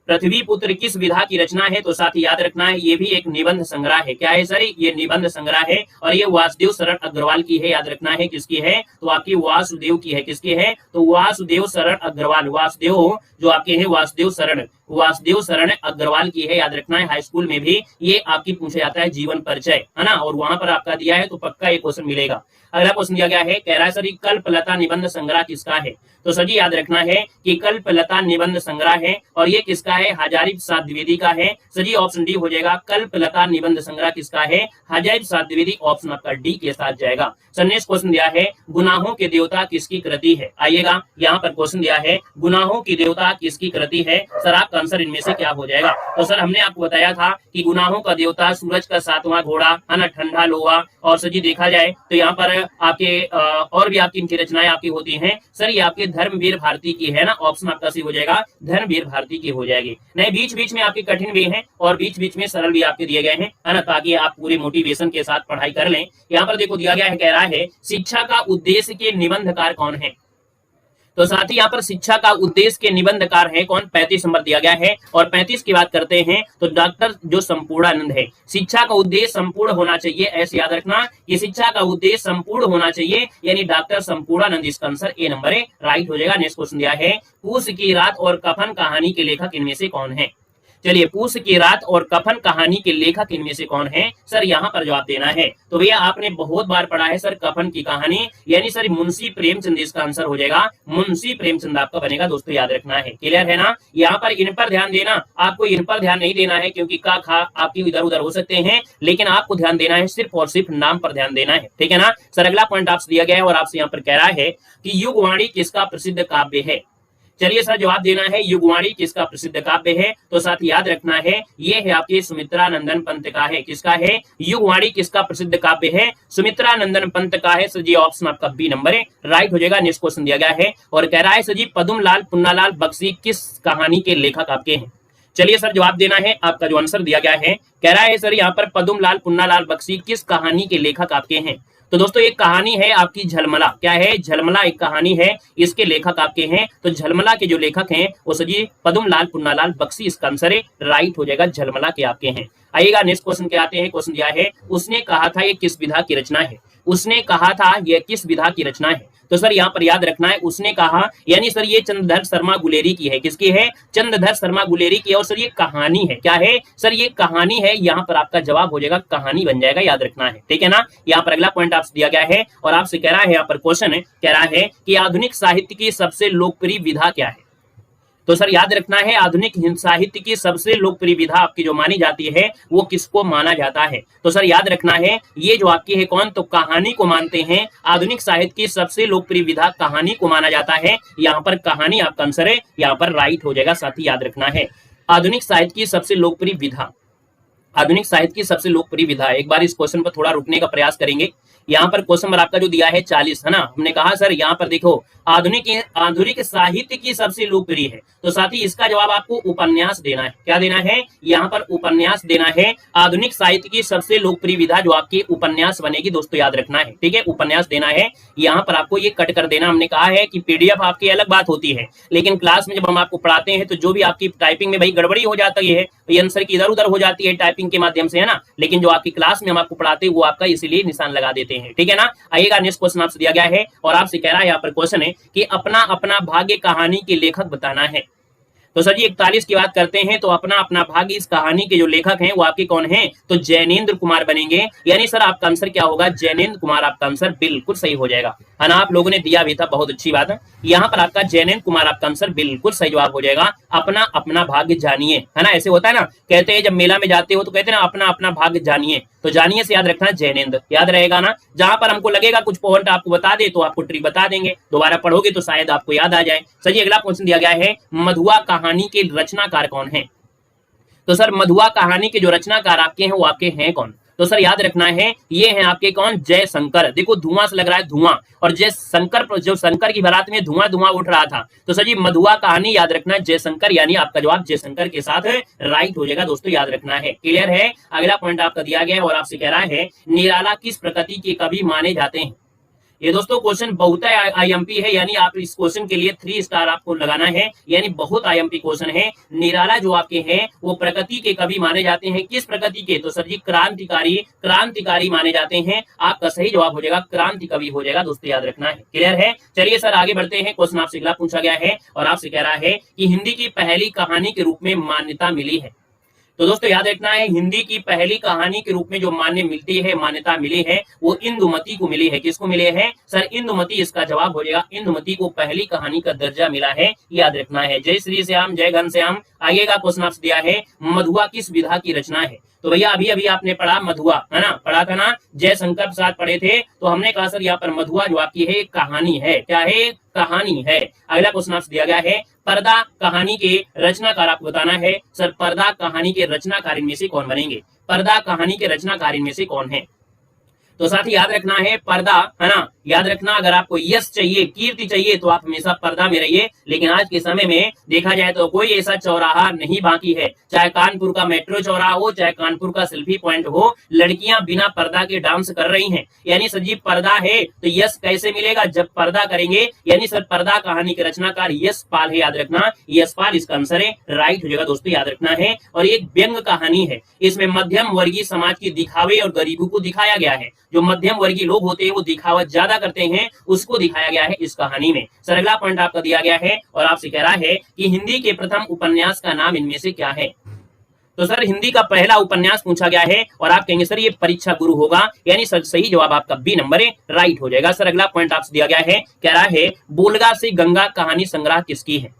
पृथ्वी पुत्र किस विधा की रचना है। तो साथ ही याद रखना है ये भी एक निबंध संग्रह है। क्या है सर, ये निबंध संग्रह है और ये वासुदेव शरण अग्रवाल की है। याद रखना है किसकी है तो आपकी वासुदेव की है। किसकी है तो वासुदेव शरण अग्रवाल, वासुदेव जो आपके हैं वासुदेव शरण अग्रवाल की है। याद रखना है हाई स्कूल में भी ये आपकी पूछा जाता है जीवन परिचय, है ना, और वहां पर आपका दिया है तो पक्का ये क्वेश्चन मिलेगा। अगला क्वेश्चन दिया गया है, कह रहा है सर कल्पलता निबंध संग्रह किसका है। तो सर जी याद रखना है कि कल्पलता निबंध संग्रह है और ये किसका है, हजारी प्रसाद द्विवेदी का है। सर जी ऑप्शन डी हो जाएगा, कल्पलता निबंध संग्रह किसका है, हजारी प्रसाद द्विवेदी, ऑप्शन आपका डी के साथ जाएगा। सर नेक्स्ट क्वेश्चन दिया है, गुनाहों के देवता किसकी कृति है। आइएगा यहाँ पर क्वेश्चन दिया है, गुनाहों की देवता किसकी कृति है। सर आपका आंसर इनमें से क्या हो जाएगा। तो सर हमने आपको बताया था कि गुनाहों का देवता सूरज का सातवां घोड़ा, है ना, ठंडा लोहा। और सर जी देखा जाए तो यहाँ पर आपके और भी आपकी इनकी रचनाएं आपकी होती हैं। सर ये आपके धर्मवीर भारती की है ना, ऑप्शन आपका सी हो जाएगा, धर्मवीर भारती की हो जाएगी। नहीं बीच बीच में आपके कठिन भी हैं और बीच बीच में सरल भी आपके दिए गए हैं, है ना, ताकि आप पूरे मोटिवेशन के साथ पढ़ाई कर लें। यहाँ पर देखो दिया गया है, कह रहा है शिक्षा का उद्देश्य के निबंधकार कौन है। तो साथ ही यहाँ पर शिक्षा का उद्देश्य के निबंधकार है कौन, 35 नंबर दिया गया है। और 35 की बात करते हैं तो डॉक्टर जो संपूर्णानंद है। शिक्षा का उद्देश्य संपूर्ण होना चाहिए, ऐसे याद रखना कि शिक्षा का उद्देश्य संपूर्ण होना चाहिए, यानी डॉक्टर संपूर्णानंद इसका आंसर ए नंबर है, राइट हो जाएगा। नेक्स्ट क्वेश्चन दिया है, पूस की रात और कफन कहानी के लेखक इनमें से कौन है। चलिए पूस की रात और कफन कहानी के लेखक इनमें से कौन है। सर यहाँ पर जवाब देना है तो भैया आपने बहुत बार पढ़ा है सर कफन की कहानी, यानी सर मुंशी प्रेमचंद इसका आंसर हो जाएगा, मुंशी प्रेमचंद आपका बनेगा। दोस्तों याद रखना है, क्लियर है ना। यहाँ पर इन पर ध्यान देना, आपको इन पर ध्यान नहीं देना है क्योंकि का खा आपकी इधर उधर हो सकते हैं, लेकिन आपको ध्यान देना है सिर्फ और सिर्फ नाम पर ध्यान देना है, ठीक है ना। सर अगला पॉइंट आपसे दिया गया है और आपसे यहाँ पर कह रहा है कि युगवाणी किसका प्रसिद्ध काव्य है। चलिए सर जवाब देना है, युगवाणी किसका प्रसिद्ध काव्य है। तो साथ याद रखना है ये है आपके सुमित्रा नंदन पंत का है। किसका है, युगवाणी किसका प्रसिद्ध काव्य है, सुमित्रा नंदन पंत का है। सर जी ऑप्शन आपका बी नंबर है, राइट हो जाएगा। नेक्स्ट क्वेश्चन दिया गया है और कह रहा है सर जी पद्मलाल पुन्नालाल बख्शी किस कहानी के लेखक आपके हैं। चलिए सर जवाब देना है, आपका जो आंसर दिया गया है कह रहा है सर यहाँ पर पद्मलाल पुन्नालाल बख्शी किस कहानी के लेखक आपके हैं। तो दोस्तों एक कहानी है आपकी झलमला, क्या है, झलमला एक कहानी है, इसके लेखक आपके हैं, तो झलमला के जो लेखक हैं वो सजी पद्मलाल पुन्नालाल बख्शी, इसका आंसर है राइट हो जाएगा, झलमला के आपके हैं। आइएगा नेक्स्ट क्वेश्चन के आते हैं। क्वेश्चन दिया है, उसने कहा था ये किस विधा की रचना है, उसने कहा था यह किस विधा की रचना है। तो सर यहाँ पर याद रखना है, उसने कहा यानी सर ये चंद्रधर शर्मा गुलेरी की है, किसकी है, चंद्रधर शर्मा गुलेरी की है। और सर ये कहानी है, क्या है सर, ये कहानी है, यहाँ पर आपका जवाब हो जाएगा कहानी बन जाएगा, याद रखना है, ठीक है ना। यहाँ पर अगला पॉइंट आपसे दिया गया है और आपसे कह रहा है, यहाँ पर क्वेश्चन है, कह रहा है कि आधुनिक साहित्य की सबसे लोकप्रिय विधा क्या है। तो सर याद रखना है, आधुनिक साहित्य की सबसे लोकप्रिय विधा आपकी जो मानी जाती है वो किसको माना जाता है। तो सर याद रखना है, ये जो आपकी है कौन, तो कहानी को मानते हैं। आधुनिक साहित्य की सबसे लोकप्रिय विधा कहानी को माना जाता है, यहाँ पर कहानी आपका आंसर है, यहाँ पर राइट हो जाएगा। साथ ही याद रखना है, आधुनिक साहित्य की सबसे लोकप्रिय विधा, आधुनिक साहित्य की सबसे लोकप्रिय विधा। एक बार इस क्वेश्चन पर थोड़ा रुकने का प्रयास करेंगे। यहाँ पर क्वेश्चन नंबर आपका जो दिया है 40 है ना, हमने कहा सर यहाँ पर देखो आधुनिक साहित्य की सबसे लोकप्रिय है, तो साथ ही इसका जवाब आपको उपन्यास देना है। क्या देना है, यहाँ पर उपन्यास देना है। आधुनिक साहित्य की सबसे लोकप्रिय विधा जो आपकी उपन्यास बनेगी दोस्तों, याद रखना है, ठीक है, उपन्यास देना है। यहाँ पर आपको ये कट कर देना। हमने कहा है कि पीडीएफ आपकी अलग बात होती है, लेकिन क्लास में जब हम आपको पढ़ाते हैं तो जो भी आपकी टाइपिंग में भाई गड़बड़ी हो जाती है, ये आंसर की इधर उधर हो जाती है टाइपिंग के माध्यम से, है ना, लेकिन जो आपकी क्लास में हम आपको पढ़ाते हैं वो आपका इसीलिए निशान लगा देते हैं, ठीक है ना। आइएगा नेक्स्ट क्वेश्चन आपसे दिया गया है और आपसे कह रहा है, यहाँ पर क्वेश्चन है कि अपना अपना भाग्य कहानी के लेखक बताना है। तो सर जी 41 की बात करते हैं, तो अपना अपना भाग्य इस कहानी के जो लेखक हैं वो आपके कौन हैं, तो जैनेन्द्र कुमार बनेंगे। यानी सर आपका आंसर क्या होगा, जैनेन्द्र कुमार आपका आंसर बिल्कुल सही हो जाएगा, है ना। आप लोगों ने दिया भी था, बहुत अच्छी बात है। यहाँ पर आपका जैनेन्द्र कुमार आपका आंसर बिल्कुल सही जवाब हो जाएगा। अपना अपना भाग्य जानिए, है ना, ऐसे होता है ना, कहते हैं जब मेला में जाते हो तो कहते हैं ना अपना अपना भाग्य जानिए, तो जानिए से याद रखना जैनेन्द्र, याद रहेगा ना। जहां पर हमको लगेगा कुछ पॉइंट आपको बता दे तो आपको ट्रिक बता देंगे, दोबारा पढ़ोगे तो शायद आपको याद आ जाए। सर अगला क्वेश्चन दिया गया है, मधुआ कहानी के रचनाकार कौन है। तो सर मधुआ कहानी के जो रचनाकार आपके हैं वो आपके हैं कौन। तो सर याद रखना है, ये हैं आपके कौन, जयशंकर। देखो धुआं से लग रहा है धुआं, और जयशंकर जो शंकर की बारात में धुआं धुआं उठ रहा था, तो सर जी मधुआ कहानी याद रखना है जयशंकर, यानी आपका जवाब जयशंकर के साथ राइट हो जाएगा दोस्तों, याद रखना है। क्लियर है। अगला पॉइंट आपका दिया गया है और आपसे कह रहा है, निराला किस प्रकृति के कवि माने जाते हैं। ये दोस्तों क्वेश्चन बहुत आईएमपी है, यानी आप इस क्वेश्चन के लिए 3 स्टार आपको लगाना है, यानी बहुत आईएमपी क्वेश्चन है। निराला जो आपके हैं वो प्रकृति के कवि माने जाते हैं, किस प्रकृति के, तो सर जी क्रांतिकारी माने जाते हैं। आपका सही जवाब हो जाएगा क्रांति कवि हो जाएगा दोस्तों, याद रखना है। क्लियर है। चलिए सर आगे बढ़ते हैं। क्वेश्चन आपसे अगला पूछा गया है और आपसे कह रहा है कि हिंदी की पहली कहानी के रूप में मान्यता मिली है। तो दोस्तों याद रखना है, हिंदी की पहली कहानी के रूप में जो मान्यता मिली है वो इंदुमती को मिली है। किसको मिले है सर, इंदुमती, इसका जवाब हो जाएगा इंदुमती को पहली कहानी का दर्जा मिला है, याद रखना है। जय श्री श्याम, जय घनश्याम। आगे का क्वेश्चन आपसे दिया है, मधुआ किस विधा की रचना है। तो भैया अभी अभी आपने पढ़ा मधुआ, है ना, पढ़ा था ना, जयशंकर प्रसाद पढ़े थे, तो हमने कहा सर यहाँ पर मधुआ जो आपकी है कहानी है, क्या है, कहानी है। अगला क्वेश्चन आपसे दिया गया है, पर्दा कहानी के रचनाकार आपको बताना है। सर पर्दा कहानी के रचनाकार इनमें से कौन बनेंगे, पर्दा कहानी के रचनाकार इनमें से कौन है। तो साथ ही याद रखना है, पर्दा, है ना, याद रखना, अगर आपको यश चाहिए, कीर्ति चाहिए, तो आप हमेशा पर्दा में रहिए। लेकिन आज के समय में देखा जाए तो कोई ऐसा चौराहा नहीं बाकी है, चाहे कानपुर का मेट्रो चौराहा हो, चाहे कानपुर का सेल्फी पॉइंट हो, लड़कियां बिना पर्दा के डांस कर रही हैं। यानी सर जी पर्दा है तो यश कैसे मिलेगा, जब पर्दा करेंगे। यानी सर पर्दा कहानी के रचनाकार यशपाल है, याद रखना, यशपाल इसका आंसर है, राइट हो जाएगा दोस्तों, याद रखना है। और एक व्यंग कहानी है, इसमें मध्यम वर्गीय समाज की दिखावे और गरीबों को दिखाया गया है। जो मध्यम वर्गीय लोग होते हैं वो दिखावा ज्यादा करते हैं, उसको दिखाया गया है इस कहानी में। सर अगला पॉइंट आपका दिया गया है और आपसे कह रहा है कि हिंदी के प्रथम उपन्यास का नाम इनमें से क्या है। तो सर हिंदी का पहला उपन्यास पूछा गया है और आप कहेंगे सर ये परीक्षा गुरु होगा, यानी सर सही जवाब आपका बी नंबर है, राइट हो जाएगा। सर अगला पॉइंट आपसे दिया गया है, कह रहा है बोलगा से गंगा कहानी संग्रह किसकी है।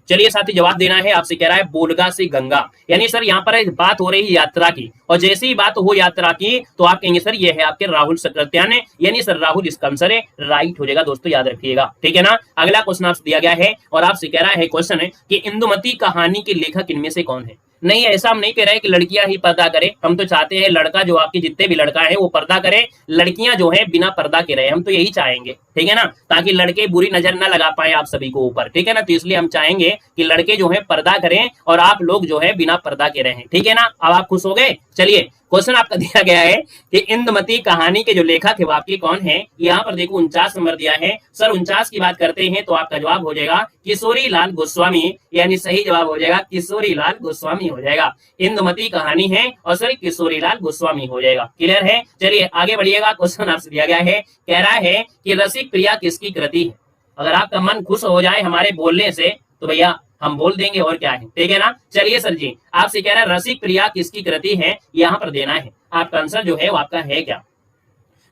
चलिए साथी जवाब देना है। आपसे कह रहा है बोलगा से गंगा, यानी सर यहाँ पर बात हो रही है यात्रा की, और जैसे ही बात हो यात्रा की तो आप कहेंगे सर ये है आपके राहुल सक्रात्यान है, यानी सर राहुल इसका आंसर है, राइट हो जाएगा दोस्तों, याद रखिएगा, ठीक है ना। अगला क्वेश्चन आपसे दिया गया है और आपसे कह रहा है क्वेश्चन है कि इंदुमती कहानी के लेखक इनमें से कौन है। नहीं, ऐसा हम नहीं कह रहे कि लड़कियां ही पर्दा करें, हम तो चाहते हैं लड़का जो आपके जितने भी लड़का है वो पर्दा करे, लड़कियां जो है बिना पर्दा के रहे, हम तो यही चाहेंगे, ठीक है ना, ताकि लड़के बुरी नजर ना लगा पाए आप सभी को ऊपर, ठीक है ना। तो इसलिए हम चाहेंगे कि लड़के जो है पर्दा करें और आप लोग जो है बिना पर्दा के रहें, ठीक है ना। अब आप खुश हो गए। चलिए क्वेश्चन आपका दिया गया है कि इंदुमती कहानी के जो लेखक है वो आपके कौन है। यहाँ पर देखो 49 नंबर दिया है। सर 49 की बात करते हैं तो आपका जवाब हो जाएगा किशोरी लाल गोस्वामी, यानी सही जवाब हो जाएगा किशोरी लाल गोस्वामी हो जाएगा। इंदुमती कहानी है और सर किशोरी लाल गोस्वामी हो जाएगा। क्लियर है। चलिए आगे बढ़िएगा। क्वेश्चन आपसे दिया गया है, कह रहा है कि रसिक प्रिया किसकी कृति है। अगर आपका मन खुश हो जाए हमारे बोलने से तो भैया हम बोल देंगे और क्या है, ठीक है ना। चलिए सर जी आपसे कह रहा है रसिक प्रिया किसकी कृति है, यहाँ पर देना है। आपका आंसर जो है वो आपका है क्या।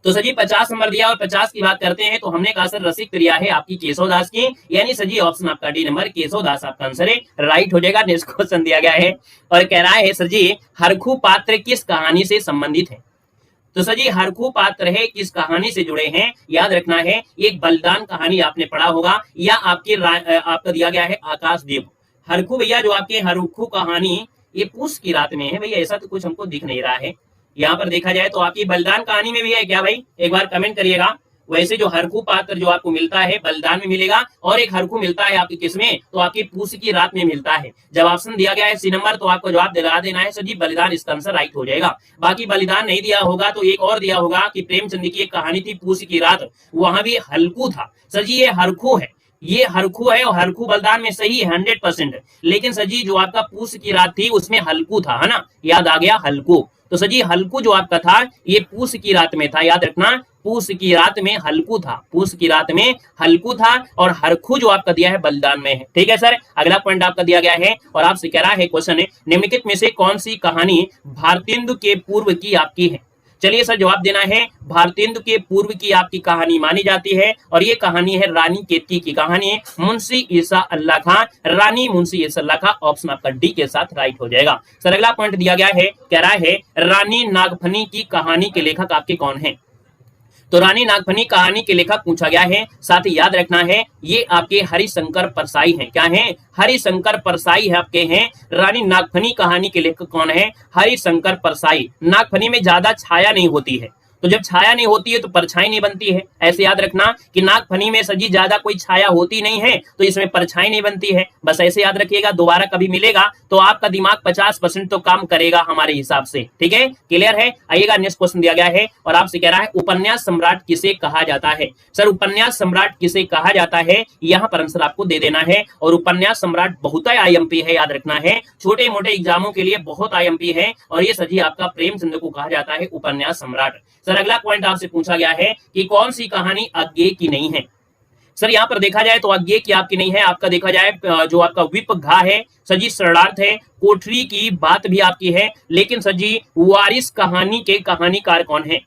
तो सर जी 50 नंबर दिया और 50 की बात करते हैं तो हमने कहा सर रसिक प्रिया है आपकी केशवदास की, यानी सर जी ऑप्शन आपका डी नंबर केशवदास आपका आंसर है, राइट हो जाएगा। नेक्स्ट क्वेश्चन दिया गया है और कह रहा है सर जी हरखू पात्र किस कहानी से संबंधित है। तो सर जी हरखू पात्र है किस कहानी से जुड़े हैं, याद रखना है एक बलिदान कहानी आपने पढ़ा होगा, या आपका दिया गया है आकाशदीप। हरखू भैया जो आपके हरखू कहानी ये पूस की रात में है भैया, ऐसा तो कुछ हमको दिख नहीं रहा है। यहाँ पर देखा जाए तो आपकी बलिदान कहानी में भी है क्या भाई, एक बार कमेंट करिएगा। वैसे जो हरखू पात्र जो आपको मिलता है बलिदान में मिलेगा, और एक हरखू मिलता है आपकी किसमें, तो आपकी पूस की रात में मिलता है। जब ऑप्शन दिया गया है सी नंबर तो आपको जवाब दिला देना है सर जी बलिदान, इसका आंसर राइट हो जाएगा। बाकी बलिदान नहीं दिया होगा तो एक और दिया होगा कि प्रेमचंद की एक कहानी थी पूस की रात, वहां भी हल्कू था। सर जी ये हरखू है, ये हरखू है और हरखू बलिदान में सही है 100%। लेकिन सर जी जो आपका पूस की रात थी उसमें हल्कू था, है ना, याद आ गया हल्कू। तो सर जी हल्कू जो आपका था ये पूस की रात में था, याद रखना पूस की रात में हल्कू था, पूस की रात में हल्कू था, और हरखू जो आपका दिया है बलिदान में है। ठीक है सर, अगला पॉइंट आपका दिया गया है और आपसे कह रहा है क्वेश्चन है निम्नलिखित में से कौन सी कहानी भारतेंदु के पूर्व की आपकी है। चलिए सर जवाब देना है, भारतेंदु के पूर्व की आपकी कहानी मानी जाती है और ये कहानी है रानी केतकी की कहानी, मुंशी ईसा अल्लाह खां, रानी मुंशी ईसा अल्लाह खां। ऑप्शन आपका डी के साथ राइट हो जाएगा। सर अगला पॉइंट दिया गया है, कह रहा है रानी नागफनी की कहानी के लेखक आपके कौन है। तो रानी नागफनी कहानी के लेखक पूछा गया है, साथ ही याद रखना है ये आपके हरिशंकर परसाई हैं। क्या है, हरिशंकर परसाई है आपके हैं। रानी नागफनी कहानी के लेखक कौन है, हरिशंकर परसाई। नागफनी में ज्यादा छाया नहीं होती है, तो जब छाया नहीं होती है तो परछाई नहीं बनती है। ऐसे याद रखना कि नागफनी में सर जी ज्यादा कोई छाया होती नहीं है तो इसमें परछाई नहीं बनती है, बस ऐसे याद रखिएगा। दोबारा कभी मिलेगा तो आपका दिमाग 50% तो काम करेगा हमारे हिसाब से। ठीक है, क्लियर है। आइएगा नेक्स्ट क्वेश्चन दिया गया है और आपसे कह रहा है उपन्यास सम्राट किसे कहा जाता है। सर उपन्यास सम्राट किसे कहा जाता है, यहाँ पर आंसर आपको दे देना है। और उपन्यास सम्राट बहुत IMP है, याद रखना है, छोटे मोटे एग्जामों के लिए बहुत IMP है, और ये सर जी आपका प्रेमचंद को कहा जाता है उपन्यास सम्राट। सर अगला पॉइंट आपसे पूछा गया है कि कौन सी कहानी अज्ञेय की नहीं है। सर यहाँ पर देखा जाए तो अज्ञेय की आपकी नहीं है, आपका देखा जाए जो आपका विप घा है सर जी शरणार्थ है, कोठरी की बात भी आपकी है, लेकिन सर जी वारिस कहानी के कहानीकार कौन है।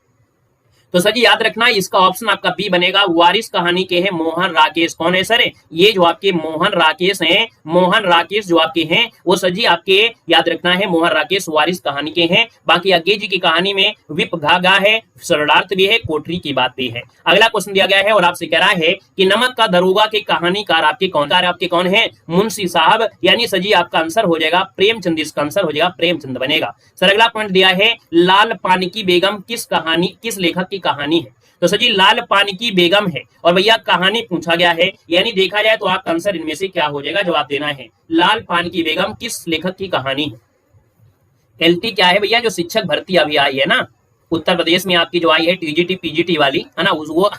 तो सर जी याद रखना इसका ऑप्शन आपका बी बनेगा, वारिस कहानी के हैं मोहन राकेश। कौन है सर, ये जो आपके मोहन राकेश हैं, मोहन राकेश जो आपके हैं वो सर जी आपके याद रखना है मोहन राकेश वारिस कहानी के हैं। बाकी अज्ञेय जी की कहानी में विप घा है, शरणार्थ भी है, कोठरी की बात भी है। अगला क्वेश्चन दिया गया है और आपसे कह रहा है कि नमक का दरोगा के कहानीकार आपके कौन है, मुंशी साहब, यानी सर जी आपका आंसर हो जाएगा प्रेमचंद, इसका आंसर हो जाएगा प्रेमचंद बनेगा। सर अगला पॉइंट दिया है लाल पानिकी बेगम किस लेखक की कहानी है। तो सर जी लाल पानिकी बेगम है और भैया कहानी पूछा गया है, यानी देखा जाए तो आपका आंसर इनमें से क्या हो जाएगा, जवाब देना है लाल पानिकी बेगम किस लेखक की कहानी है। LT क्या है भैया, जो शिक्षक भर्ती अभी आई है ना उत्तर प्रदेश में आपकी जो आई है TGT PGT वाली है ना, वो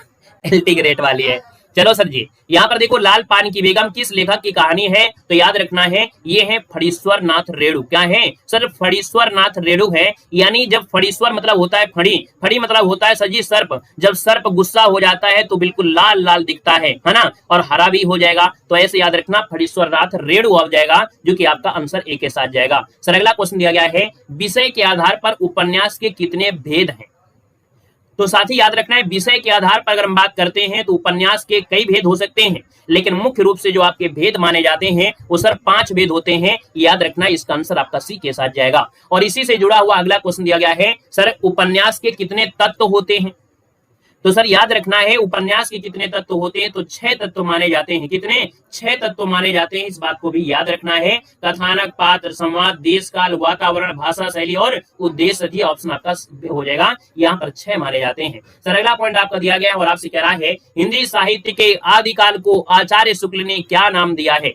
LT ग्रेड वाली है। चलो सर जी यहाँ पर देखो लाल पानिकी बेगम किस लेखक की कहानी है, तो याद रखना है ये है फणीश्वर नाथ रेणु। क्या है सर, फणीश्वर नाथ रेणु है, यानी जब फणीश्वर मतलब होता है फड़ी मतलब होता है सर जी सर्प, जब सर्प गुस्सा हो जाता है तो बिल्कुल लाल लाल दिखता है ना, और हरा भी हो जाएगा, तो ऐसे याद रखना फणीश्वर नाथ रेणु आ जाएगा, जो कि आपका आंसर ए के साथ जाएगा। सर अगला क्वेश्चन दिया गया है विषय के आधार पर उपन्यास के कितने भेद हैं। तो साथ ही याद रखना है विषय के आधार पर अगर हम बात करते हैं तो उपन्यास के कई भेद हो सकते हैं, लेकिन मुख्य रूप से जो आपके भेद माने जाते हैं वो सर 5 भेद होते हैं, याद रखना इसका आंसर आपका सी के साथ जाएगा। और इसी से जुड़ा हुआ अगला क्वेश्चन दिया गया है सर उपन्यास के कितने तत्व होते हैं। तो सर याद रखना है उपन्यास के कितने तत्व होते हैं, तो 6 तत्व माने जाते हैं। कितने, 6 तत्व माने जाते हैं, इस बात को भी याद रखना है। कथानक, पात्र, संवाद, देश काल, वातावरण, भाषा शैली और उद्देश्य, ऑप्शन आपका हो जाएगा, यहाँ पर 6 माने जाते हैं। सर अगला पॉइंट आपका दिया गया है और आपसे कह रहा है हिंदी साहित्य के आदिकाल को आचार्य शुक्ल ने क्या नाम दिया है।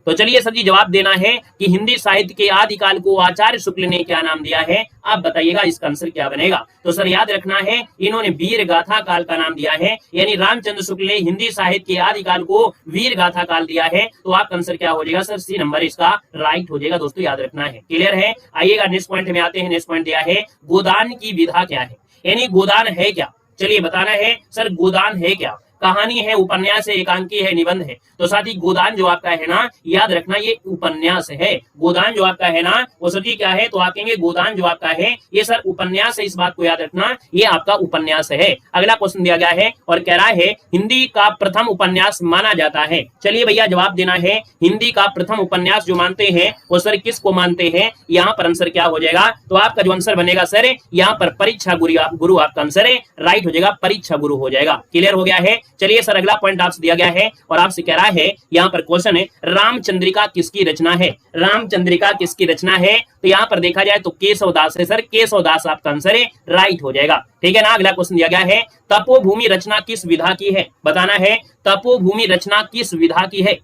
तो चलिए सर जी जवाब देना है कि हिंदी साहित्य के आदिकाल को आचार्य शुक्ल ने क्या नाम दिया है, आप बताइएगा इसका आंसर क्या बनेगा। तो सर याद रखना है इन्होंने वीर गाथा काल का नाम दिया है, यानी रामचंद्र शुक्ल ने हिंदी साहित्य के आदिकाल को वीर गाथा काल दिया है। तो आपका आंसर क्या हो जाएगा सर, सी नंबर इसका राइट हो जाएगा। दोस्तों याद रखना है, क्लियर है। आइएगा नेक्स्ट पॉइंट में आते हैं। नेक्स्ट पॉइंट दिया है गोदान की विधा क्या है, यानी गोदान है क्या, चलिए बताना है सर गोदान है क्या। कहानी है, उपन्यास है, एकांकी है, निबंध है। तो साथ ही गोदान जो आपका है ना, याद रखना ये उपन्यास है। गोदान जो आपका है ना वो सर जी क्या है, तो आप कहेंगे गोदान जो आपका है ये सर उपन्यास है, इस बात को याद रखना ये आपका उपन्यास है। अगला क्वेश्चन दिया गया है और कह रहा है हिंदी का प्रथम उपन्यास माना जाता है। चलिए भैया जवाब देना है, हिंदी का प्रथम उपन्यास जो मानते हैं वो सर किसको मानते हैं, यहाँ पर आंसर क्या हो जाएगा। तो आपका जो आंसर बनेगा सर यहाँ पर परीक्षा गुरु आपका आंसर है, राइट हो जाएगा, परीक्षा गुरु हो जाएगा। क्लियर हो गया है। चलिए सर अगला पॉइंट आपसे दिया गया है और आपसे कह रहा है यहाँ पर क्वेश्चन है रामचंद्रिका किसकी रचना है, रामचंद्रिका किसकी रचना है। तो यहाँ पर देखा जाए तो केशवदास है सर, केशवदास आपका आंसर है, राइट हो जाएगा। ठीक है ना। अगला क्वेश्चन दिया गया है तपोभूमि रचना किस विधा की है, बताना है तपोभूमि रचना किस विधा की है।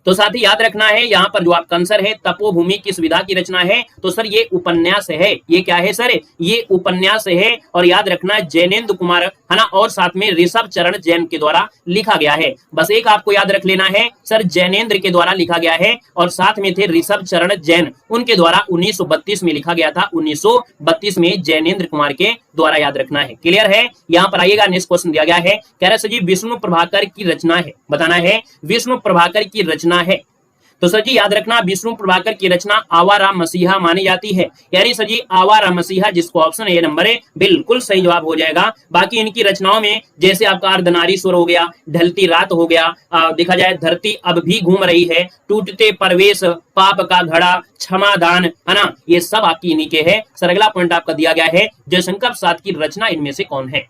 तो साथ ही याद रखना है यहाँ पर जो आपका आंसर है तपोभूमि किस विधा की रचना है, तो सर ये उपन्यास है। ये क्या है सर, ये उपन्यास है। और याद रखना जैनेन्द्र कुमार है ना, और साथ में ऋषभ चरण जैन के द्वारा लिखा गया है। बस एक आपको याद रख लेना है सर, जैनेन्द्र के द्वारा लिखा गया है और साथ में थे ऋषभ चरण जैन, उनके द्वारा 1932 में लिखा गया था, 1932 में जैनेन्द्र कुमार के द्वारा, याद रखना है। क्लियर है। यहाँ पर आइएगा नेक्स्ट क्वेश्चन दिया गया है, कह रहे सर जी विष्णु प्रभाकर की रचना है, बताना है विष्णु प्रभाकर की रचना है। तो सर जी याद रखना विष्णु प्रभाकर की रचना आवारा मसीहा मानी जाती है, यानी सर जी आवारा मसीहा जिसको ऑप्शन ए नंबर है बिल्कुल सही जवाब हो जाएगा। बाकी इनकी रचनाओं में जैसे आपका अर्धनारीश्वर हो गया, ढलती रात हो गया, देखा जाए धरती अब भी घूम रही है, टूटते परवेश, पाप का घड़ा, क्षमादान, है ना, ये सब आपकी इन्हीं के है। सर अगला पॉइंट आपका दिया गया है जयशंकर प्रसाद की रचना इनमें से कौन है।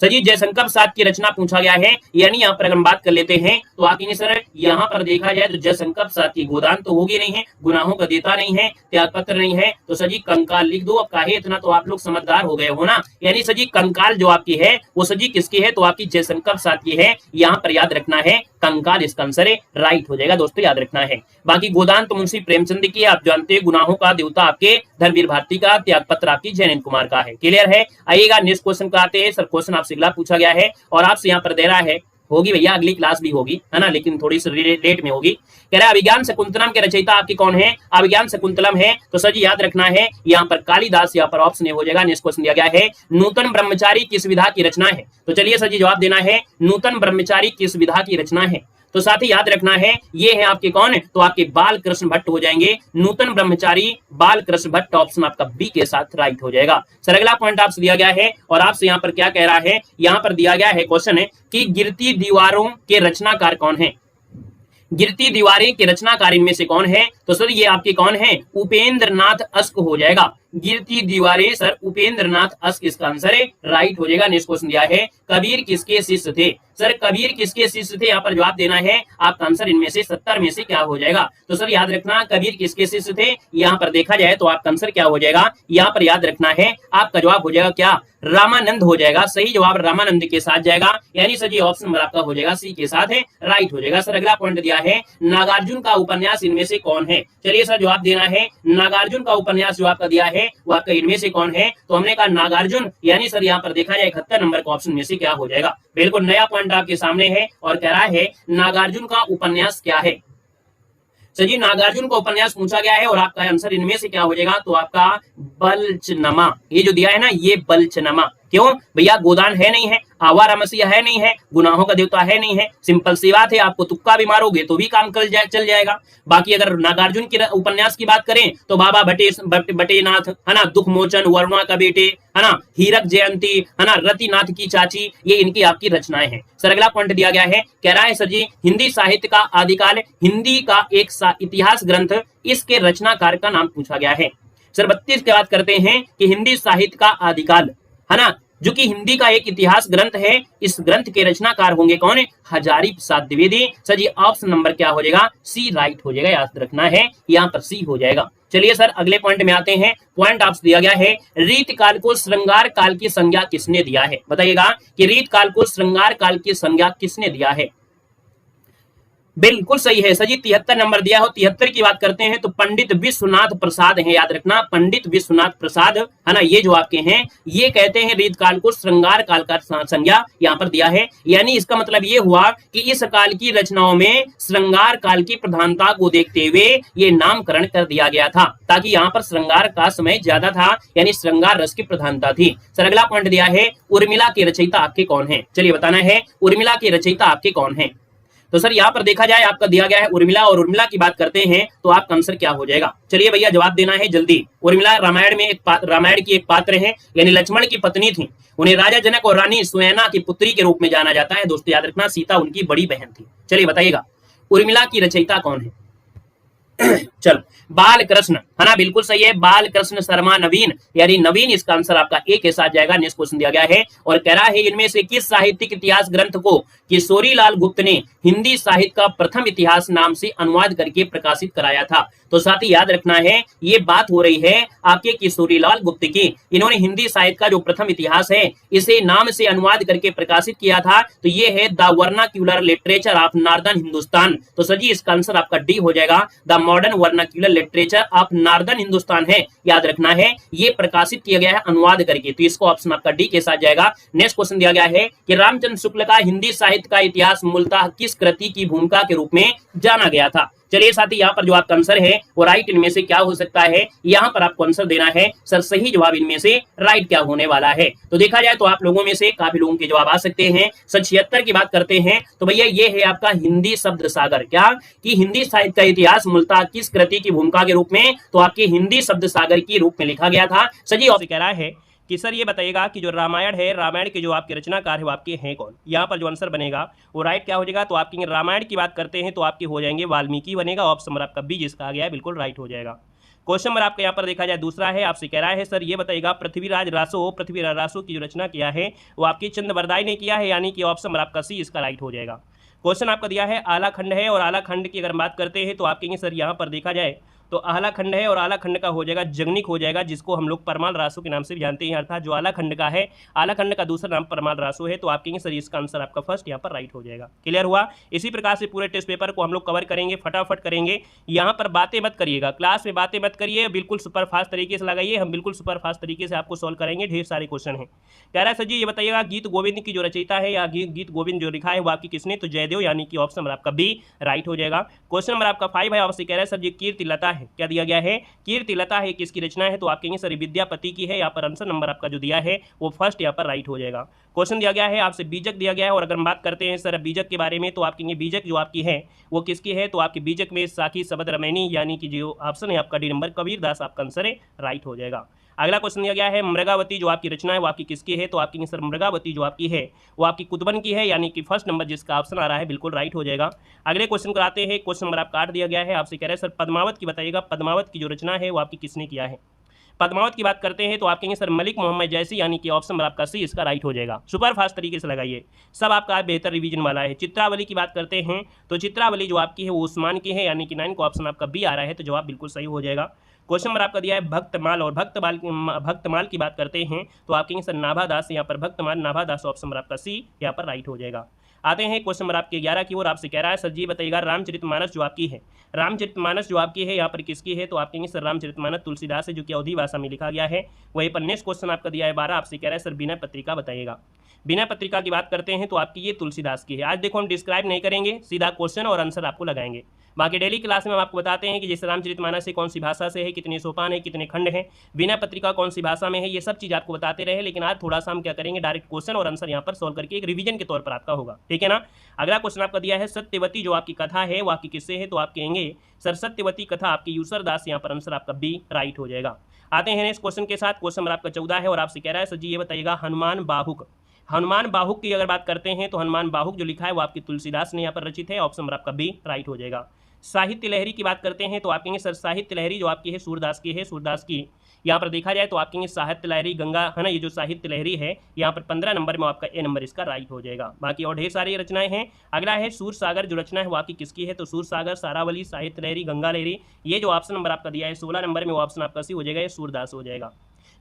सर जी जयशंकर प्रसाद की रचना पूछा गया है, यानी यहाँ पर अगर हम बात कर लेते हैं तो आगे सर यहाँ पर देखा जाए तो जयशंकर प्रसाद की गोदान तो होगी नहीं है, गुनाहों का देता नहीं है, त्यागपत्र नहीं है, तो सर जी कंकाल लिख दो। अब काहे इतना, तो आप लोग समझदार हो गए हो ना। यानी सर जी कंकाल जो आपकी है वो सर जी किसकी है, तो आपकी जयशंकर प्रसाद की है। यहाँ पर याद रखना है कंकाल इसका आंसर है, राइट हो जाएगा। दोस्तों याद रखना है। बाकी गोदान तो मुंशी प्रेमचंद की, आप जानते हैं, गुनाहों का देवता आपके धर्मवीर भारती का, त्यागपत्र आपकी जैनेन्द्र कुमार का है। क्लियर है। आइएगा नेक्स्ट क्वेश्चन का आते हैं। सर क्वेश्चन आपसे अगला पूछा गया है और आपसे यहाँ पर दे रहा है, होगी भैया अगली क्लास भी होगी, है ना, लेकिन थोड़ी सी लेट में होगी। कह रहा है अभिज्ञान शकुंतलम के रचयिता आपके कौन है, अभिज्ञान शकुंतलम है। तो सर जी याद रखना है यहाँ पर कालिदास, यहाँ पर ऑप्शन हो जाएगा। नेक्स्ट क्वेश्चन दिया गया है नूतन ब्रह्मचारी किस विधा की रचना है। तो चलिए सर जी जवाब देना है नूतन ब्रह्मचारी किस विधा की रचना है। तो साथ ही याद रखना है ये है आपके कौन है, तो आपके बाल कृष्ण भट्ट हो जाएंगे। नूतन ब्रह्मचारी बाल कृष्ण भट्ट, ऑप्शन आपका बी के साथ राइट हो जाएगा। सर अगला पॉइंट आपसे दिया गया है और आपसे यहाँ पर क्या कह रहा है, यहाँ पर दिया गया है क्वेश्चन है कि गिरती दीवारों के रचनाकार कौन है। गिरती दीवारें के रचनाकार इनमें से कौन है। तो सर ये आपके कौन है, उपेंद्र नाथ अस्क हो जाएगा। गिरती दीवारें सर उपेंद्र नाथ अस्क इसका आंसर है, राइट हो जाएगा। नेक्स्ट क्वेश्चन दिया है कबीर किसके शिष्य थे। सर कबीर किसके शिष्य थे, यहाँ पर जवाब देना है। आपका आंसर इनमें से 70 में से क्या हो जाएगा। तो सर याद रखना कबीर किसके शिष्य थे, यहाँ पर देखा जाए तो आपका आंसर क्या हो जाएगा, यहाँ पर याद रखना है आपका जवाब हो जाएगा क्या, रामानंद हो जाएगा। सही जवाब रामानंद के साथ जाएगा, यानी सर जी ऑप्शन नंबर आपका हो जाएगा सी के साथ है, राइट हो जाएगा। सर अगला पॉइंट दिया है नागार्जुन का उपन्यास इनमें से कौन है। चलिए सर जवाब देना है नागार्जुन का उपन्यास जो आपका दिया है वो आपका इनमें से कौन है। तो हमने कहा नागार्जुन, यानी सर यहाँ पर देखा जाए 71 नंबर का ऑप्शन में से क्या हो जाएगा। बिल्कुल नया पॉइंट आपके सामने है और कह रहा है नागार्जुन का उपन्यास क्या है। सर जी नागार्जुन का उपन्यास पूछा गया है और आपका आंसर इनमें से क्या हो जाएगा, तो आपका बल्चनमा, ये जो दिया है ना ये बल्चनमा। क्यों भैया, गोदान है नहीं है, आवारा मसीहा है नहीं है, गुनाहों का देवता है नहीं है, सिंपल सी बात है। आपको तुक्का भी मारोगे तो भी काम चल जाएगा। बाकी अगर नागार्जुन की उपन्यास की बात करें तो बाबा बटेनाथ है ना, दुख मोचन, वरुणा का बेटे है ना, हीरक जयंती है ना, रतिनाथ की चाची, ये इनकी आपकी रचनाएं हैं। सर अगला पॉइंट दिया गया है, कह रहा है सर जी हिंदी साहित्य का आदिकाल, हिंदी का एक इतिहास ग्रंथ, इसके रचनाकार का नाम पूछा गया है। सर 32 की बात करते हैं कि हिंदी साहित्य का आदिकाल है ना, जो कि हिंदी का एक इतिहास ग्रंथ है, इस ग्रंथ के रचनाकार होंगे कौन है, हजारी प्रसाद द्विवेदी। सर जी ऑप्शन नंबर क्या हो जाएगा, सी राइट हो जाएगा, याद रखना है यहाँ पर सी हो जाएगा। चलिए सर अगले पॉइंट में आते हैं। पॉइंट आपसे दिया गया है रीत काल को श्रृंगार काल की संज्ञा किसने दिया है। बताइएगा कि रीत काल को श्रृंगार काल की संज्ञा किसने दिया है। बिल्कुल सही है सर जी, 73 नंबर दिया हो। 73 की बात करते हैं तो पंडित विश्वनाथ प्रसाद है, याद रखना पंडित विश्वनाथ प्रसाद है ना, ये जो आपके हैं ये कहते हैं रीत काल को श्रृंगार काल का संज्ञा यहाँ पर दिया है। यानी इसका मतलब ये हुआ कि इस काल की रचनाओं में श्रृंगार काल की प्रधानता को देखते हुए ये नामकरण कर दिया गया था, ताकि यहाँ पर श्रृंगार का समय ज्यादा था, यानी श्रृंगार रस की प्रधानता थी। सर अगला पॉइंट दिया है उर्मिला के रचयिता आपके कौन है, चलिए बताना है उर्मिला के रचयिता आपके कौन है। तो सर यहाँ पर देखा जाए आपका दिया गया है उर्मिला, और उर्मिला की बात करते हैं तो आपका आंसर क्या हो जाएगा, चलिए भैया जवाब देना है जल्दी। उर्मिला रामायण में रामायण की एक पात्र है, यानी लक्ष्मण की पत्नी थी। उन्हें राजा जनक और रानी सुनैना की पुत्री के रूप में जाना जाता है। दोस्तों याद रखना सीता उनकी बड़ी बहन थी। चलिए बताइएगा उर्मिला की रचयिता कौन है। चलो बाल कृष्ण है ना, बिल्कुल सही है, बाल कृष्ण शर्मा नवीन, यानी नवीन इसका आंसर आपका ए के साथ जाएगा। नेक्स्ट क्वेश्चन दिया गया है और कह रहा है इनमें से किस साहित्यिक इतिहास ग्रंथ को किशोरी लाल गुप्त ने हिंदी साहित्य का प्रथम इतिहास नाम से अनुवाद करके प्रकाशित कराया था। तो साथ ही याद रखना है ये बात हो रही है आपके किशोरी लाल गुप्त की। इन्होंने हिंदी साहित्य का जो प्रथम इतिहास है इसे नाम से अनुवाद करके प्रकाशित किया था, तो ये है the vernacular literature of northern Hindustan. तो सर जी इसका आंसर आपका डी हो जाएगा, the modern vernacular literature of northern Hindustan है, याद रखना है ये प्रकाशित किया गया है अनुवाद करके, तो इसको ऑप्शन आपका डी के साथ जाएगा। नेक्स्ट क्वेश्चन दिया गया है कि रामचंद्र शुक्ल का हिंदी साहित्य का इतिहास मूलतः किस कृति की भूमिका के रूप में जाना गया था। चलिए साथी यहाँ पर जो आपका आंसर है वो राइट इनमें से क्या हो सकता है, यहाँ पर आपको आंसर देना है सर सही जवाब इनमें से राइट क्या होने वाला है। तो देखा जाए तो आप लोगों में से काफी लोगों के जवाब आ सकते हैं। सर 76 की बात करते हैं तो भैया ये है आपका हिंदी शब्द सागर, क्या कि हिंदी साहित्य का इतिहास मूलतः किस कृति की भूमिका के रूप में, तो आपके हिंदी शब्द सागर के रूप में लिखा गया था। सर जी कह रहा है कि सर ये बताइएगा कि जो रामायण है, रामायण के जो आपके रचनाकार है वो आपके हैं कौन। यहाँ पर जो आंसर बनेगा वो राइट क्या हो जाएगा, तो आपके रामायण की बात करते हैं तो आपके हो जाएंगे वाल्मीकि बनेगा। ऑप्शन नंबर आपका बी जिसका आ गया है बिल्कुल राइट हो जाएगा। क्वेश्चन नंबर आपका यहाँ पर देखा जाए दूसरा है, आपसे कह रहा है सर ये बताइएगा पृथ्वीराज रासो की जो रचना किया है वो आपकी चंद्रबरदाई ने किया है, यानी कि ऑप्शन नंबर आपका सी इसका राइट हो जाएगा। क्वेश्चन आपका दिया है आला खंड है, और आला खंड की अगर बात करते हैं तो आप कहेंगे सर यहाँ पर देखा जाए तो आला खंड है और आला खंड का हो जाएगा जगनिक हो जाएगा, जिसको हम लोग परमाल रासो के नाम से भी जानते हैं। अर्थात जो आला खंड का है, आला खंड का दूसरा नाम परमाल रासो है। तो आप कहेंगे सर इसका आंसर आपका फर्स्ट यहाँ पर राइट हो जाएगा। क्लियर हुआ। इसी प्रकार से पूरे टेस्ट पेपर को हम लोग कवर करेंगे, फटाफट करेंगे। यहाँ पर बातें मत करिएगा, क्लास में बातें मत करिए, बिल्कुल सुपर फास्ट तरीके से लगाइए, हम बिल्कुल सुपर फास्ट तरीके से आपको सॉल्व करेंगे। ढेर सारे क्वेश्चन है। कह रहा है सर जी ये बताइएगा गीत गोविंद की जो रचयिता है या गीत गोविंद जो लिखा है वो आपकी किसने, तो जयदेव, यानी कि ऑप्शन नंबर आपका बी राइट हो जाएगा। क्वेश्चन नंबर आपका 5 है, आपसे कह रहा है सर जी कीर्तिलता है, क्या दिया गया है, कीर्तिलता है किसकी रचना है, तो आप कहेंगे सर विद्यापति की है। यहाँ पर आंसर नंबर आपका जो दिया है वो फर्स्ट यहाँ पर राइट हो जाएगा। क्वेश्चन दिया गया है आपसे बीजक दिया गया है, और अगर हम बात करते हैं सर बीजक के बारे में तो आप कहेंगे बीजक जो आपकी है वो किसकी है, तो आपके बीजक में साखी शबद रमैनी, यानी कि जो ऑप्शन है आपका डी नंबर कबीरदास आपका आंसर है राइट हो जाएगा। अगला क्वेश्चन दिया गया है मृगावती जो आपकी रचना है वो आपकी किसकी है, तो आपकी सर मृगावती जो आपकी है वो आपकी कुतुबन की है, यानी कि फर्स्ट नंबर जिसका ऑप्शन आ रहा है बिल्कुल राइट हो जाएगा। अगले क्वेश्चन को आते हैं, क्वेश्चन नंबर आपका 8 दिया गया है, आपसे कह रहे हैं सर पद्मावत की बताइएगा, पद्मावत की जो रचना है वो आपकी किसने किया है। पद्मावत की बात करते हैं तो आप कहेंगे सर मलिक मोहम्मद जैसी, यानी कि ऑप्शन नंबर आपका सी इसका राइट हो जाएगा। सुपर फास्ट तरीके से लगाइए, सब आपका बेहतर रिवीजन वाला है। चित्रावली की बात करते हैं तो चित्रावली जो आपकी है वो उस्मान की है, यानी कि 9 का ऑप्शन आपका बी आ रहा है, तो जवाब बिल्कुल सही हो जाएगा। क्वेश्चन नंबर आपका दिया है भक्तमाल, और भक्तमाल की बात करते हैं तो आप कहेंगे सर नाभादास, यहाँ पर भक्तमाल नाभादास ऑप्शन नंबर आपका सी यहाँ पर राइट हो जाएगा। आते हैं क्वेश्चन नंबर आपके 11 की ओर, आपसे कह रहा है सर जी बताइएगा रामचरितमानस जो आपकी है, रामचरितमानस जो आपकी है यहाँ पर किसकी है, तो आप कहेंगे सर रामचरितमानस तुलसीदास है, जो कि अवधी भाषा में लिखा गया है। वहीं पर नेक्स्ट क्वेश्चन आपका दिया है 12, आपसे कह रहा है सर बिना पत्रिका बताइएगा। बिना पत्रिका की बात करते हैं तो आपकी ये तुलसीदास की है। आज देखो हम डिस्क्राइब नहीं करेंगे, सीधा क्वेश्चन और आंसर आपको लगाएंगे। बाकी डेली क्लास में हम आपको बताते हैं कि जैसे रामचरितमानस है कौन सी भाषा से है, कितने सोपान है, कितने खंड हैं, बिना पत्रिका कौन सी भाषा में है, ये सब चीज़ आपको बताते रहे। लेकिन आज थोड़ा सा हम क्या करेंगे, डायरेक्ट क्वेश्चन और आंसर यहाँ पर सॉल्व करके एक रिवीजन के तौर पर आपका होगा, ठीक है ना। अगला क्वेश्चन आपका दिया है सत्यवती जो आपकी कथा है वो आपकी किससे है, तो आप कहेंगे सर सत्यवती कथा आपकी यूसर दास, यहाँ पर आंसर आपका बी राइट हो जाएगा। आते हैं नेक्स्ट क्वेश्चन के साथ, क्वेश्चन नंबर आपका 14 है, और आपसे कह रहा है सर जी ये बताइएगा हनुमान बाहुक, हनुमान बाहुक की अगर बात करते हैं तो हनुमान बाहुक जो लिखा है वो आपकी तुलसीदास ने यहाँ पर रचित है, ऑप्शन नंबर आपका बी राइट हो जाएगा। साहित्य लहरी की बात करते हैं तो आप कहेंगे सर साहित्य लहरी जो आपकी है सूरदास की है, सूरदास की यहाँ पर देखा जाए तो आप कहेंगे साहित्य लहरी गंगा है ना, ये जो साहित्य लहरी है यहाँ पर 15 नंबर में आपका ए नंबर इसका राइट हो जाएगा। बाकी और ढेर सारी रचनाएं हैं। अगला है सूर सागर जो रचना है वो आपकी किसकी है, तो सूर सागर, सारावली, साहित्य लहरी, गंगा लहरी, ये जो ऑप्शन नंबर आपका दिया है 16 नंबर में वो ऑप्शन आपका सी हो जाएगा, ये सूरदास हो जाएगा।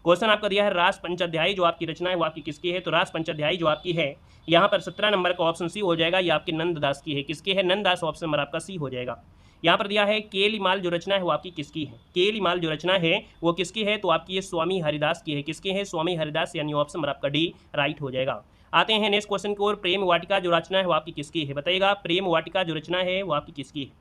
क्वेश्चन आपका दिया है रास पंचाध्यायी जो आपकी रचना है वो आपकी किसकी है, तो रास पंचाध्यायी जो आपकी है यहाँ पर 17 नंबर का ऑप्शन सी हो जाएगा, ये आपके नंददास की है। किसकी है, नंददास, ऑप्शन नंबर आपका सी हो जाएगा। यहाँ पर दिया है केलीमाल जो रचना है वो आपकी किसकी है, केलीमाल जो रचना है वो किसकी है, तो आपकी ये स्वामी हरिदास की है। किसकी है, स्वामी हरिदास, यानी ऑप्शन नंबर आपका डी राइट हो जाएगा। आते हैं नेक्स्ट क्वेश्चन की ओर। प्रेम वाटिका जो रचना है वो आपकी किसकी है, बताइएगा प्रेम वाटिका जो रचना है वो आपकी किसकी है।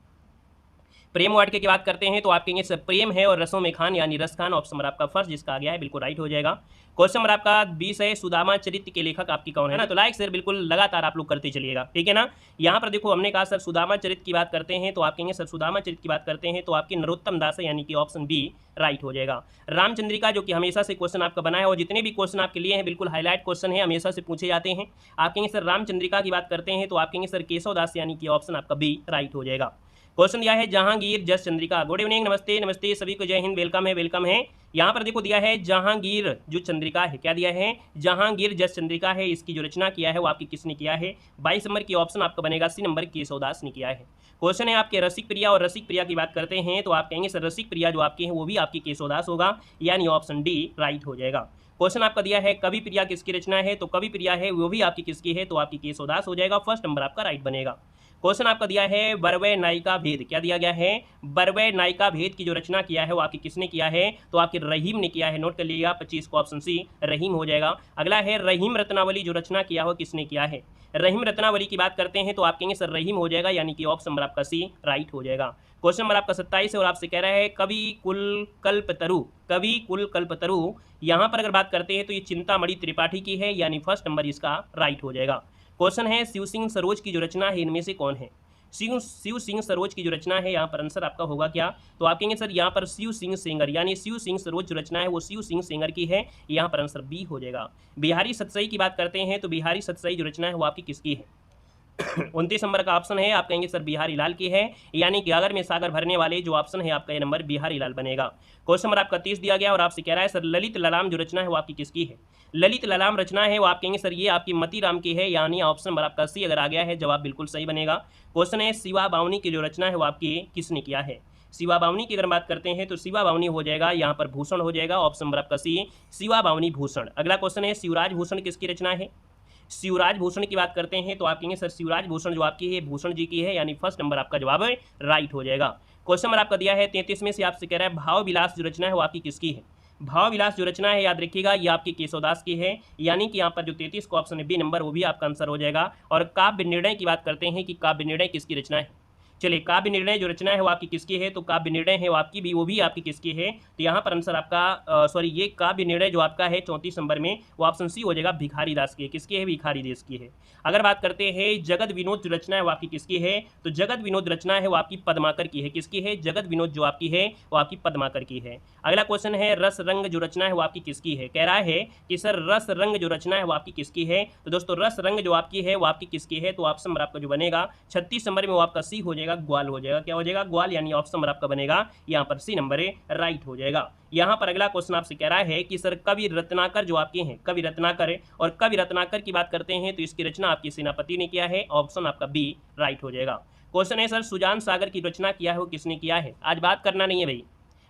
प्रेम वाटिका की बात करते हैं तो आप कहेंगे सर प्रेम है और रसों में खान, यानी रस खान, ऑप्शन नंबर आपका फर्स्ट जिसका आ गया है बिल्कुल राइट हो जाएगा। क्वेश्चन नंबर आपका 20 है, सुदामा चरित्र के लेखक आपकी कौन है ना, तो लाइक सर बिल्कुल लगातार आप लोग करते चलिएगा, ठीक है ना। यहाँ पर देखो हमने कहा सर सुदामा चरित्र की बात करते हैं तो आप कहेंगे सर सुदामा चरित्र की बात करते हैं तो आपकी नरोत्तम दास है, यानी कि ऑप्शन बी राइट हो जाएगा। रामचंद्रिका जो कि हमेशा से क्वेश्चन आपका बना है और जितने भी क्वेश्चन आपके लिए हैं बिल्कुल हाईलाइट क्वेश्चन है, हमेशा से पूछे जाते हैं। आप कहेंगे सर रामचंद्रिका की बात करते हैं तो आप कहेंगे सर केशव दास, यानी कि ऑप्शन आपका बी राइट हो जाएगा। क्वेश्चन दिया है जहांगीर जस चंद्रिका। गुड इवनिंग, नमस्ते नमस्ते सभी को, जय हिंद, वेलकम है वेलकम है। यहाँ पर देखो दिया है जहांगीर जो चंद्रिका है, क्या दिया है, जहांगीर जस चंद्रिका है, इसकी जो रचना किया है वो आपकी किसने किया है, 22 नंबर की ऑप्शन आपका बनेगा सी नंबर, केशवदास ने किया है। क्वेश्चन है आपके रसिक प्रिया, और रसिक प्रिया की बात करते हैं तो आप कहेंगे सर रसिक प्रिया जो आपकी है वो भी आपकी केशवदास होगा, यानी ऑप्शन डी राइट हो जाएगा। क्वेश्चन आपका दिया है कवि प्रिया किसकी रचना है, तो कवि प्रिया है वो भी आपकी किसकी है, तो आपकी केशवदास हो जाएगा, फर्स्ट नंबर आपका राइट बनेगा। क्वेश्चन आपका दिया है बरवै नायिका भेद, क्या दिया गया है, बरवै नायिका भेद की जो रचना किया है वो आपकी किसने किया है, तो आपके रहीम ने किया है, नोट कर लीजिएगा 25 को ऑप्शन सी रहीम हो जाएगा। अगला है रहीम रत्नावली जो रचना किया हो किसने किया है, रहीम रत्नावली की बात करते हैं तो आप कहेंगे सर रहीम हो जाएगा, यानी कि ऑप्शन नंबर आपका सी राइट हो जाएगा। क्वेश्चन नंबर आपका 27 है और आपसे कह रहा है कवि कुल कल्पतरु, कवि कुल कल्पतरु, यहाँ पर अगर बात करते हैं तो ये चिंतामणि त्रिपाठी की है, यानी फर्स्ट नंबर इसका राइट हो जाएगा। क्वेश्चन है शिव सिंह सरोज की जो रचना है इनमें से कौन है, शिव सिंह सरोज की जो रचना है यहाँ पर आंसर आपका होगा क्या, तो आप कहेंगे सर यहाँ पर शिव सिंह सेंगर, यानी शिव सिंह सरोज जो रचना है वो शिव सिंह सेंगर की है, यहाँ पर आंसर बी हो जाएगा। बिहारी सतसई की बात करते हैं तो बिहारी सतसई जो रचना है वो आपकी किसकी है, 29 नंबर का ऑप्शन है, आप कहेंगे सर बिहारी लाल की है, यानी कि अगर में सागर भरने वाले जो ऑप्शन है आपका ये नंबर बिहारी लाल बनेगा। क्वेश्चन नंबर आपका 30 दिया गया और आपसे कह रहा है सर ललित ललाम जो रचना है वो आपकी किसकी है, ललित ललाम रचना है वो आप कहेंगे सर ये आपकी मती राम की है, यानी ऑप्शन नंबर आपका सी अगर आ गया है जवाब बिल्कुल सही बनेगा। क्वेश्चन है शिवा बावनी की जो रचना है वो आपकी किसने किया है, शिवा बावनी की अगर बात करते हैं तो शिवा बावनी हो जाएगा, यहाँ पर भूषण हो जाएगा, ऑप्शन नंबर आपका सी शिवा बावनी भूषण। अगला क्वेश्चन है शिवराज भूषण किसकी रचना है, शिवराज भूषण की बात करते हैं तो आप कहेंगे सर शिवराज भूषण जो आपकी है भूषण जी की है, यानी फर्स्ट नंबर आपका जवाब राइट हो जाएगा। क्वेश्चन नंबर आपका दिया है 33 में से आपसे कह रहा है भाव विलास जो रचना है वो आपकी किसकी है, भाव विलास जो रचना है याद रखिएगा ये आपकी केशवदास की है, यानी कि यहाँ पर जो 33 का ऑप्शन है बी नंबर वो भी आपका आंसर हो जाएगा। और काव्य निर्णय की बात करते हैं कि काव्य निर्णय किसकी रचना है, चलिए काव्य निर्णय जो रचना है वो आपकी किसकी है, तो काव्य निर्णय है वो आपकी भी, वो भी आपकी किसकी है, तो यहाँ पर आंसर आपका सॉरी ये काव्य निर्णय जो आपका है 34 नंबर में वो ऑप्शन सी हो जाएगा, भिखारी दास की है, किसकी है, भिखारी दास की है। अगर बात करते हैं जगत विनोद जो रचना है वो आपकी किसकी है, तो जगत विनोद रचना है वो आपकी पद्माकर की है, किसकी है, जगत विनोद जो आपकी है वो आपकी पद्माकर की है। अगला क्वेश्चन है रस रंग जो रचना है वो आपकी किसकी है, कह रहा है कि सर रस रंग जो रचना है वो आपकी किसकी है, तो दोस्तों रस रंग जो आपकी है वो आपकी किसकी है, तो ऑप्शन नंबर आपका जो बनेगा 36 नंबर में वो आपका सी हो जाएगा, ग्वाल हो जाएगा, क्या हो जाएगा, ग्वाल, यानी ऑप्शन नंबर आपका बनेगा यहाँ पर सी नंबर राइट हो जाएगा। यहाँ पर अगला क्वेश्चन आपसे कह रहा है कि सर कवि रत्नाकर जो आपके हैं, कवि रत्नाकर, और कवि रत्नाकर की बात करते हैं तो इसकी रचना आपकी सेनापति ने किया है, ऑप्शन आपका बी राइट हो जाएगा। क्वेश्चन है सर सुजान सागर की रचना किया है वो किसने किया है, आज बात करना नहीं है भाई,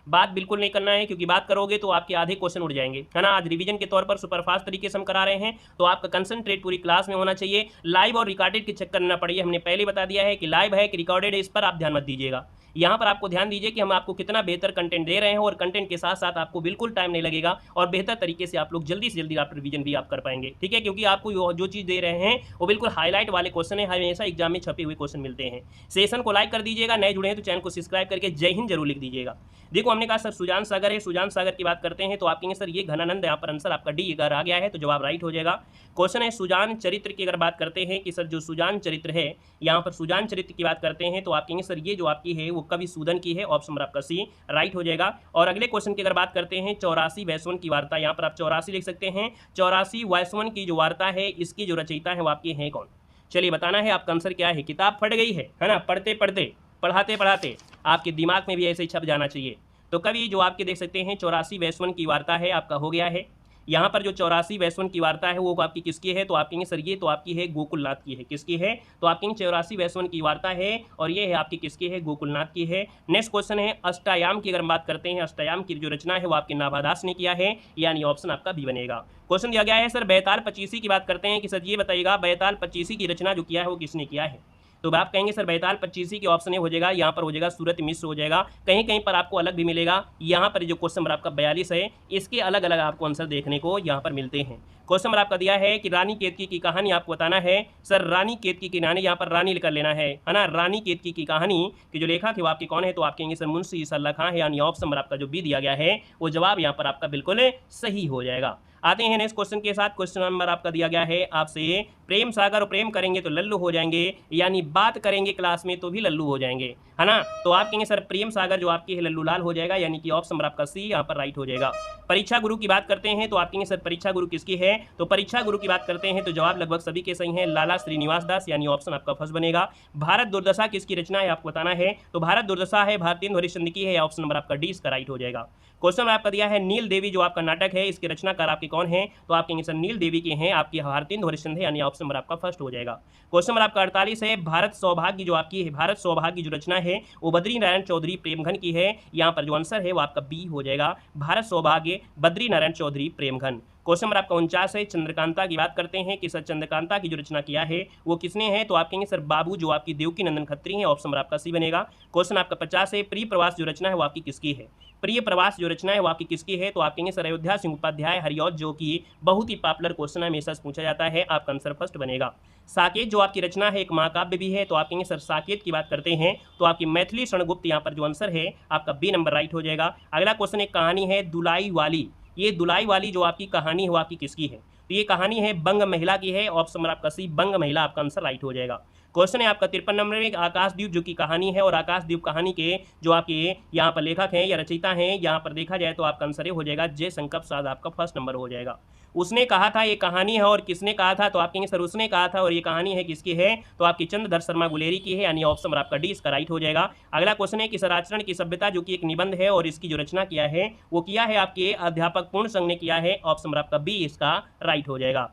बात बिल्कुल नहीं करना है, क्योंकि बात करोगे तो आपके आधे क्वेश्चन उड़ जाएंगे, है ना। आज रिवीजन के तौर पर सुपरफास्ट तरीके से हम करा रहे हैं, तो आपका कंसंट्रेट पूरी क्लास में होना चाहिए, लाइव और रिकॉर्डेड के चक्कर ना पड़िए। हमने पहले बता दिया है कि लाइव है कि रिकॉर्डेड है, इस पर आप ध्यान मत दीजिएगा। यहाँ पर आपको ध्यान दीजिए कि हम आपको कितना बेहतर कंटेंट दे रहे हैं, और कंटेंट के साथ साथ आपको बिल्कुल टाइम नहीं लगेगा, और बेहतर तरीके से आप लोग जल्दी से जल्दी आप रिवीजन भी आप कर पाएंगे, ठीक है। क्योंकि आपको जो चीज़ दे रहे हैं वो बिल्कुल हाईलाइट वाले क्वेश्चन है, हमेशा एग्जाम में छपे हुए क्वेश्चन मिलते हैं। सेशन को लाइक कर दीजिएगा, नए जुड़े हैं तो चैनल को सब्सक्राइब करके जय हिंद जरूर लिख दीजिएगा। देखो हमने कहा सर सुजान सागर है, सुजान सागर की बात करते हैं तो आप कहेंगे सर ये घनानंद, यहाँ पर आंसर आपका डी अगर आ गया है तो जवाब राइट हो जाएगा। क्वेश्चन है सुजान चरित्र की अगर बात करते हैं कि सर जो सुजान चरित्र है, यहाँ पर सुजान चरित्र की बात करते हैं तो आप कहेंगे सर ये जो आपकी है वो कवि सूदन की है, ऑप्शन नंबर आपका सी राइट हो जाएगा। और अगले क्वेश्चन की अगर बात करते हैं 84 वैश्वन की वार्ता, यहाँ पर आप 84 लिख सकते हैं, 84 वैश्वन की जो वार्ता है इसकी जो रचयिता है वो आपकी है कौन, चलिए बताना है आपका आंसर क्या है। किताब फट गई है ना, पढ़ते पढ़ते पढ़ाते पढ़ाते आपके दिमाग में भी ऐसे ही छप जाना चाहिए। तो कवि जो आपके देख सकते हैं 84 वैश्वन की वार्ता है आपका हो गया है, यहाँ पर जो 84 वैश्वन की वार्ता है वो आपकी किसकी है, तो आप कहेंगे सर ये तो आपकी है गोकुलनाथ की है। किसकी है, तो आप कहेंगे 84 वैश्वन की वार्ता है और ये है आपकी किसकी है, गोकुलनाथ की है। नेक्स्ट क्वेश्चन है अष्टायाम की, अगर हम बात करते हैं अष्टायाम की जो रचना है वो आपके नाभादास ने किया है, यानी ऑप्शन आपका बी बनेगा। क्वेश्चन दिया गया है सर बैताल पचीसी की बात करते हैं कि सर ये बताइएगा बैताल पचीसी की रचना जो किया है वो किसने किया है, तो आप कहेंगे सर बैताल पच्चीसी की ऑप्शन हो जाएगा, यहाँ पर हो जाएगा सूरत मिश्र हो जाएगा। कहीं कहीं पर आपको अलग भी मिलेगा, यहाँ पर जो क्वेश्चन नंबर आपका 42 है इसके अलग अलग आपको आंसर देखने को यहाँ पर मिलते हैं। क्वेश्चन नंबर आपका दिया है कि रानी केतकी की कहानी आपको बताना है। सर रानी केतकी की कहानी, यहाँ पर रानी लिख लेना है ना। रानी केतकी की कहानी की जो लेखक है वो आपके कौन है, तो आप कहेंगे सर मुंशी ईसा खां है, यानी ऑप्शन नंबर आपका जो बी दिया गया है वो जवाब यहाँ पर आपका बिल्कुल सही हो जाएगा। आते हैं नेक्स्ट क्वेश्चन के साथ। क्वेश्चन नंबर आपका दिया गया है आपसे प्रेम सागर, और प्रेम करेंगे तो लल्लू हो जाएंगे, यानी बात करेंगे क्लास में तो भी लल्लू हो जाएंगे, है ना। तो आप कहेंगे सर प्रेम सागर जो आपकी है लल्लू लाल हो जाएगा, यानी कि ऑप्शन नंबर आपका सी यहाँ पर राइट हो जाएगा। परीक्षा गुरु की बात करते हैं तो आप कहेंगे सर परीक्षा गुरु किसकी है, तो परीक्षा गुरु की बात करते हैं तो जवाब लगभग सभी के सही हैं, लाला श्रीनिवास दास, यानी ऑप्शन आपका फर्स्ट बनेगा। भारत दुर्दशा किसकी रचना है आपको बताना है, तो भारत दुर्दशा है भारतेंदु हरिश्चंद्र की है, ऑप्शन नंबर आपका डी इसका राइट हो जाएगा। क्वेश्चन आपका दिया है नील देवी जो आपका नाटक है इसके रचनाकार आपके कौन है, तो आप कहेंगे सर नील देवी के हैं आपकी भारतेंदु हरिश्चंद्र, यानी ऑप्शन नंबर आपका फर्स्ट हो जाएगा। क्वेश्चन नंबर आपका 48 है भारत सौभाग्य जो आपकी है, भारत सौभाग्य जो रचना है वो बद्री नारायण चौधरी प्रेमघन की है, यहाँ पर जो आंसर है वो आपका बी हो जाएगा, भारत सौभाग्य बद्री नारायण चौधरी प्रेमघन। क्वेश्चन नंबर आपका 49 है चंद्रकांता की बात करते हैं कि सर चंद्रकांता की जो रचना किया है वो किसने है, तो आप कहेंगे सर बाबू जो आपकी देवकी नंदन खत्री है, ऑप्शन नंबर आपका सी बनेगा। क्वेश्चन आपका 50 है प्रिय प्रवास जो रचना है वो आपकी किसकी है, प्रिय प्रवास जो रचना है वो आपकी किसकी है, तो आप कहेंगे सर अयोध्या सिंह उपाध्याय हरिऔध, जो कि बहुत ही पॉपुलर क्वेश्चन हमेशा पूछा जाता है, आपका आंसर फर्स्ट बनेगा। साकेत जो आपकी रचना है एक महाकाव्य भी है, तो आप कहेंगे सर साकेत की बात करते हैं तो आपकी मैथिली शरणगुप्त, यहाँ पर जो आंसर है आपका बी नंबर राइट हो जाएगा। अगला क्वेश्चन एक कहानी है दुलाई वाली, ये दुलाई वाली जो आपकी कहानी है वो आपकी किसकी है, तो ये कहानी है बंग महिला की है, ऑप्शन नंबर आपका सी बंग महिला आपका आंसर राइट हो जाएगा। क्वेश्चन है आपका 53 नंबर में आकाशदीप जो की कहानी है, और आकाशदीप कहानी के जो आपके यहाँ पर लेखक हैं या रचयिता हैं, यहाँ पर देखा जाए तो आपका आंसर हो जाएगा जयशंकर प्रसाद, आपका फर्स्ट नंबर हो जाएगा। उसने कहा था ये कहानी है और किसने कहा था, तो आप कहेंगे सर उसने कहा था और ये कहानी है किसकी है, तो आपकी चंद्रधर शर्मा गुलेरी की है, यानी ऑप्शन नंबर आपका डी इसका राइट हो जाएगा। अगला क्वेश्चन है कि सर आचरण की सभ्यता जो कि एक निबंध है और इसकी जो रचना किया है वो किया है आपके अध्यापक पूर्ण संघ ने किया है, ऑप्शन नंबर आपका बी इसका राइट हो जाएगा।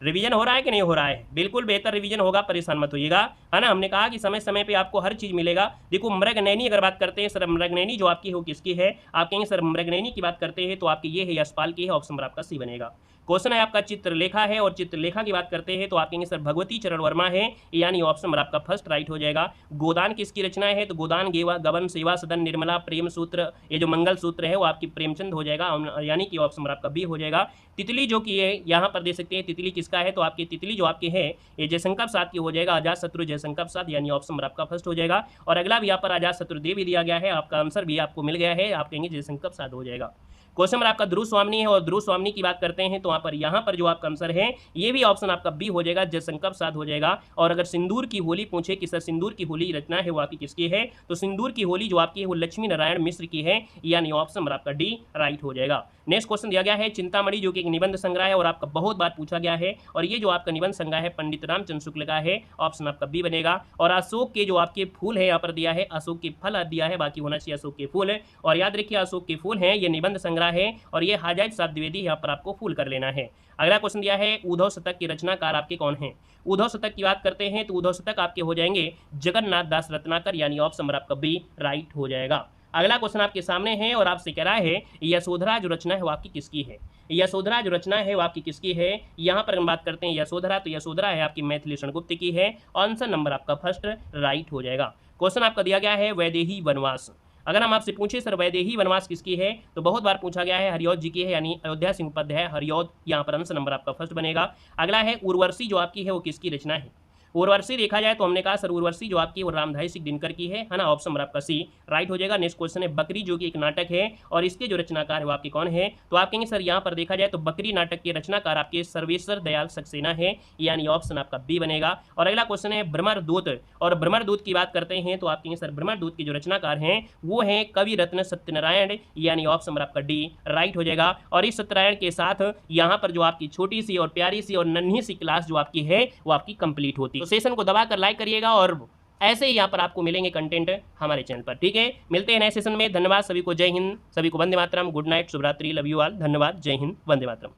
रिवीजन हो रहा है कि नहीं हो रहा है, बिल्कुल बेहतर रिवीजन होगा, परेशान मत होइएगा, है ना। हमने कहा कि समय समय पे आपको हर चीज़ मिलेगा। देखो मृगनयनी अगर बात करते हैं सर मृगनयनी जो आपकी हो किसकी है, आप कहेंगे सर मृगनयनी की बात करते हैं तो आपकी ये है यशपाल की है, ऑप्शन नंबर आपका सी बनेगा। क्वेश्चन है आपका चित्रलेखा है, और चित्रलेखा की बात करते हैं तो आप कहेंगे सर भगवती चरण वर्मा है, यानी ऑप्शन नंबर आपका फर्स्ट राइट हो जाएगा। गोदान किसकी रचना है, तो गोदान गेवा गबन सेवा सदन निर्मला प्रेम सूत्र, ये जो मंगल सूत्र है वो आपकी प्रेमचंद हो जाएगा, यानी कि ऑप्शन नंबर आपका बी हो जाएगा। तितली जो की है यहाँ पर दे सकते हैं तितली किसका है, तो आपकी तितली जो आपके है ये जयशंकर प्रसाद की हो जाएगा, अजात शत्रु जयशंकर प्रसाद, यानी ऑप्शन नंबर आपका फर्स्ट हो जाएगा। और अगला भी यहाँ पर अजात शत्रु देव भी दिया गया है, आपका आंसर भी आपको मिल गया है, आप कहेंगे जयशंकर प्रसाद हो जाएगा। क्वेश्चन नंबर आपका ध्रुव स्वामी है, और ध्रुव स्वामी की बात करते हैं तो यहाँ पर जो आपका आंसर है ये भी ऑप्शन आपका बी हो जाएगा, जयशंकर प्रसाद हो जाएगा। और अगर सिंदूर की होली पूछे कि सर सिंदूर की होली रचना है वो आपकी किसकी है, तो सिंदूर की होली जो आपकी है वो लक्ष्मी नारायण मिश्र की है, यानी ऑप्शन नंबर आपका डी राइट हो जाएगा। नेक्स्ट क्वेश्चन दिया गया है चिंतामणि जो कि एक निबंध संग्रह है और आपका बहुत बार पूछा गया है, और ये जो आपका निबंध संग्रह है पंडित रामचंद्र शुक्ल का है, ऑप्शन आपका बी बनेगा। और अशोक के जो आपके फूल है यहाँ पर दिया है, अशोक के फल दिया है, बाकी होना चाहिए अशोक के फूल है, और याद रखिए अशोक के फूल है, ये निबंध संग्रह है, और ये हाजाइत प्रसाद द्विवेदी यहाँ पर आपको फूल कर लेना है। अगला क्वेश्चन दिया है उद्धव शतक के रचनाकार आपके कौन हैं, उद्धव शतक की बात करते हैं तो उद्धव शतक आपके हो जाएंगे जगन्नाथ दास रत्नाकर, यानी ऑप्शन नंबर आपका बी राइट हो जाएगा। अगला क्वेश्चन आपके सामने है और आपसे कह रहा है यशोधरा जो रचना है वो आपकी किसकी है, यशोधरा जो रचना है वो आपकी किसकी है, यहाँ पर हम बात करते हैं यशोधरा, तो यशोधरा है आपकी मैथिली शरणगुप्त की है, आंसर नंबर आपका फर्स्ट राइट हो जाएगा। क्वेश्चन आपका दिया गया है वैदेही वनवास, अगर हम आपसे पूछे सर वैदेही वनवास किसकी है, तो बहुत बार पूछा गया है हरिऔध जी की है, यानी अयोध्या सिंह उपाध्याय हरिऔध, यहाँ पर आंसर नंबर आपका फर्स्ट बनेगा। अगला है उर्वशी जो आपकी है वो किसकी रचना है, उर्वशी देखा जाए तो हमने कहा सर उर्वशी जो आपकी वो रामधारी सिंह दिनकर की है ना, ऑप्शन नंबर आपका सी राइट हो जाएगा। नेक्स्ट क्वेश्चन है बकरी जो कि एक नाटक है और इसके जो रचनाकार है वो आपके कौन है, तो आप कहेंगे सर यहाँ पर देखा जाए तो बकरी नाटक के रचनाकार आपके सर्वेश्वर दयाल सक्सेना है, यानी ऑप्शन आपका बी बनेगा। और अगला क्वेश्चन है भ्रमरदूत, और भ्रमरदूत की बात करते हैं तो आप कहेंगे सर भ्रमरदूत के जो रचनाकार हैं वो है कवि रत्न सत्यनारायण, यानी ऑप्शन नंबर आपका डी राइट हो जाएगा। और इस सत्यनारायण के साथ यहाँ पर जो आपकी छोटी सी और प्यारी सी और नन्ही सी क्लास जो आपकी है वो आपकी कंप्लीट होती है। तो सेशन को दबाकर लाइक करिएगा और ऐसे ही यहाँ पर आपको मिलेंगे कंटेंट हमारे चैनल पर, ठीक है। मिलते हैं नए सेशन में, धन्यवाद सभी को, जय हिंद, सभी को वंदे मातरम, गुड नाइट, शुभरात्रि, लव यू ऑल, धन्यवाद, जय हिंद, वंदे मातरम।